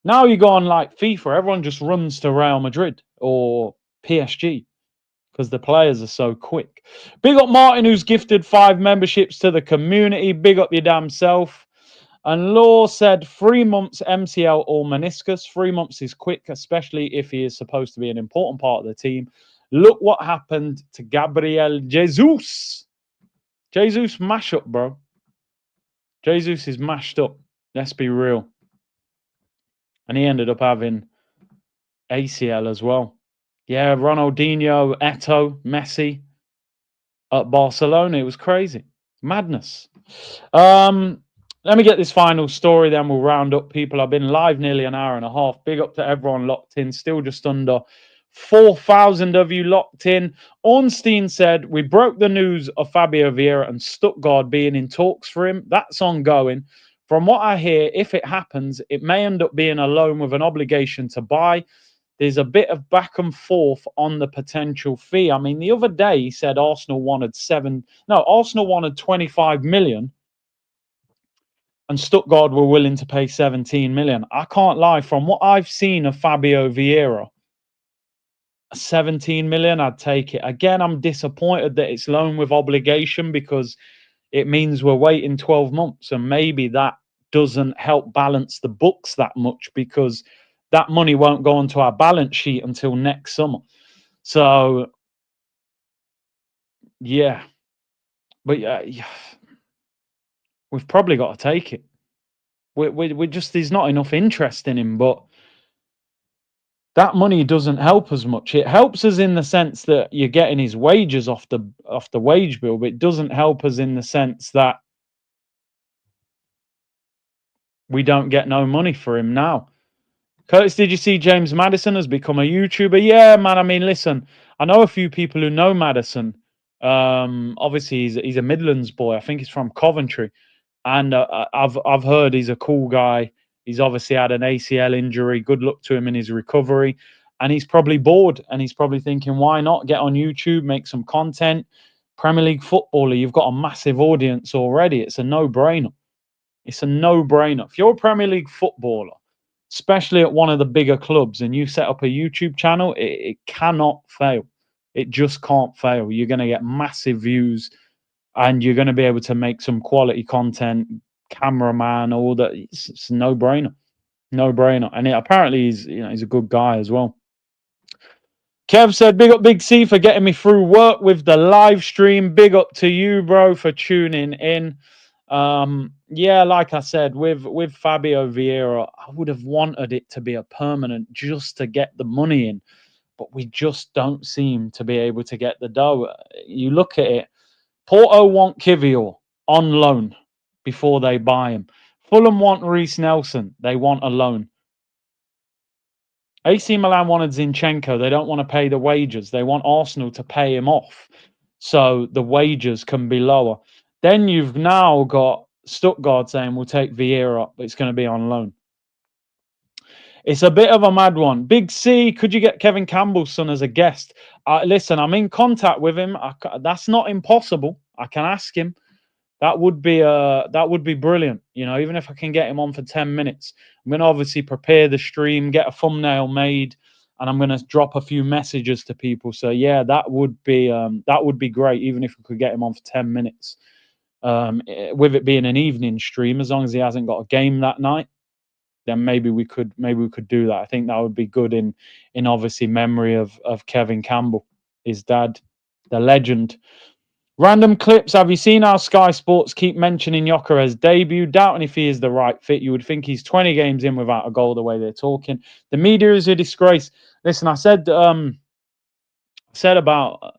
S1: Now you go on like FIFA, everyone just runs to Real Madrid or PSG because the players are so quick. Big up Martin, who's gifted 5 memberships to the community. Big up your damn self. And Law said 3 months MCL or meniscus. 3 months is quick, especially if he is supposed to be an important part of the team. Look what happened to Gabriel Jesus. Jesus mashup, bro. Jesus is mashed up. Let's be real. And he ended up having ACL as well. Yeah, Ronaldinho, Eto'o, Messi at Barcelona. It was crazy. Madness. Let me get this final story, then we'll round up. People, I've been live nearly an hour and a half. Big up to everyone locked in. Still just under 4,000 of you locked in. Ornstein said, we broke the news of Fabio Vieira and Stuttgart being in talks for him. That's ongoing. From what I hear, if it happens, it may end up being a loan with an obligation to buy. There's a bit of back and forth on the potential fee. I mean, the other day he said Arsenal wanted 25 million and Stuttgart were willing to pay 17 million. I can't lie, from what I've seen of Fabio Vieira, 17 million, I'd take it. Again, I'm disappointed that it's loan with obligation because it means we're waiting 12 months and maybe that doesn't help balance the books that much because that money won't go onto our balance sheet until next summer. So, yeah. But yeah, we've probably got to take it. We just, there's not enough interest in him, but that money doesn't help as much. It helps us in the sense that you're getting his wages off the wage bill, but it doesn't help us in the sense that we don't get no money for him now. Curtis, did you see James Maddison has become a YouTuber? Yeah, man. I mean, listen, I know a few people who know Maddison. Obviously, he's a Midlands boy. I think he's from Coventry, and I've heard he's a cool guy. He's obviously had an ACL injury. Good luck to him in his recovery, and he's probably bored, and he's probably thinking, why not get on YouTube, make some content? Premier League footballer, you've got a massive audience already. It's a no-brainer. It's a no-brainer. If you're a Premier League footballer, especially at one of the bigger clubs, and you set up a YouTube channel, it cannot fail. It just can't fail. You're going to get massive views, and you're going to be able to make some quality content, cameraman, all that. It's a no-brainer. No-brainer. And apparently he's a good guy as well. Kev said, big up Big C for getting me through work with the live stream. Big up to you, bro, for tuning in. Yeah, like I said, with Fabio Vieira, I would have wanted it to be a permanent just to get the money in, but we just don't seem to be able to get the dough. You look at it, Porto want Kiwior on loan before they buy him. Fulham want Reece Nelson. They want a loan. AC Milan wanted Zinchenko. They don't want to pay the wages. They want Arsenal to pay him off so the wages can be lower. Then you've now got Stuttgart saying we'll take Vieira, but it's going to be on loan. It's a bit of a mad one. Big C, could you get Kevin Campbell's son as a guest? Listen, I'm in contact with him. That's not impossible. I can ask him. That would be brilliant. You know, even if I can get him on for 10 minutes, I'm going to obviously prepare the stream, get a thumbnail made, and I'm going to drop a few messages to people. So yeah, that would be great. Even if we could get him on for 10 minutes, with it being an evening stream, as long as he hasn't got a game that night, then maybe we could do that. I think that would be good in obviously memory of Kevin Campbell, his dad, the legend. Random clips. Have you seen how Sky Sports keep mentioning Gyökeres' debut? Doubting if he is the right fit. You would think he's 20 games in without a goal the way they're talking. The media is a disgrace. Listen, I said about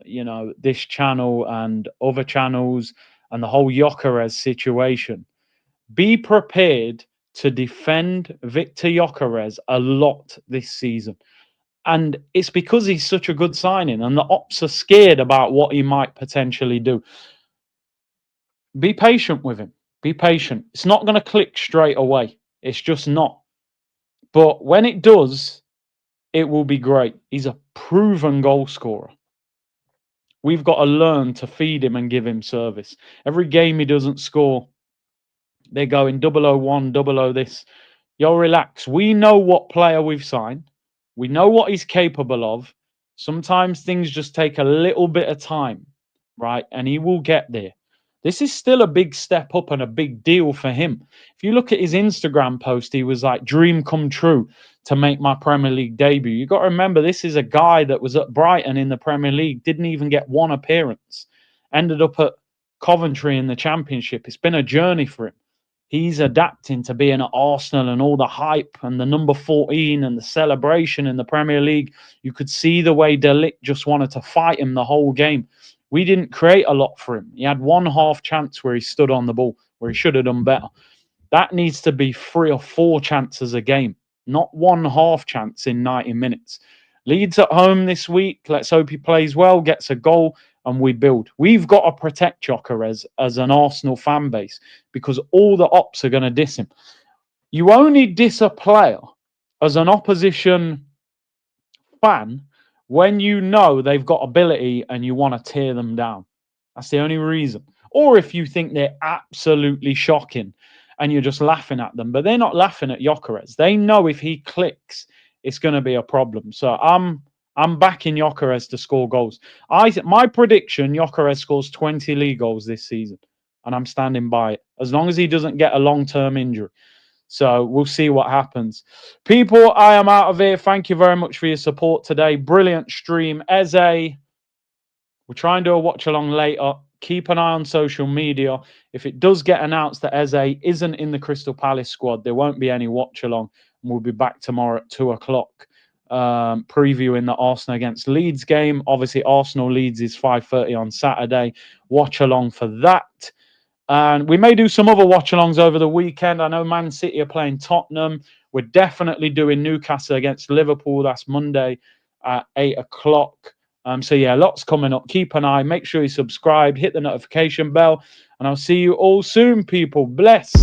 S1: this channel and other channels and the whole Gyökeres situation. Be prepared to defend Victor Gyökeres a lot this season. And it's because he's such a good signing, and the ops are scared about what he might potentially do. Be patient with him. Be patient. It's not going to click straight away. It's just not. But when it does, it will be great. He's a proven goal scorer. We've got to learn to feed him and give him service. Every game he doesn't score, they're going 001, 00 this. Yo, relax. We know what player we've signed. We know what he's capable of. Sometimes things just take a little bit of time, right? And he will get there. This is still a big step up and a big deal for him. If you look at his Instagram post, he was like, dream come true to make my Premier League debut. You got to remember, this is a guy that was at Brighton in the Premier League, didn't even get one appearance, ended up at Coventry in the Championship. It's been a journey for him. He's adapting to being at Arsenal and all the hype and the number 14 and the celebration in the Premier League. You could see the way De Ligt just wanted to fight him the whole game. We didn't create a lot for him. He had one half chance where he stood on the ball, where he should have done better. That needs to be 3 or 4 chances a game, not one half chance in 90 minutes. Leeds at home this week. Let's hope he plays well, gets a goal, and we build. We've got to protect Gyökeres as an Arsenal fan base because all the ops are going to diss him. You only diss a player as an opposition fan when you know they've got ability and you want to tear them down. That's the only reason. Or if you think they're absolutely shocking and you're just laughing at them. But they're not laughing at Gyökeres. They know if he clicks, it's going to be a problem. So I'm backing Gyökeres to score goals. My prediction, Gyökeres scores 20 league goals this season. And I'm standing by it. As long as he doesn't get a long-term injury. So we'll see what happens. People, I am out of here. Thank you very much for your support today. Brilliant stream. Eze, we'll try and do a watch-along later. Keep an eye on social media. If it does get announced that Eze isn't in the Crystal Palace squad, there won't be any watch-along. We'll be back tomorrow at 2 o'clock. previewing the Arsenal against Leeds game. Obviously, Arsenal Leeds is 5:30 on Saturday. Watch along for that. And we may do some other watch-alongs over the weekend. I know Man City are playing Tottenham. We're definitely doing Newcastle against Liverpool. That's Monday at 8 o'clock. So, yeah, lots coming up. Keep an eye. Make sure you subscribe. Hit the notification bell. And I'll see you all soon, people. Bless.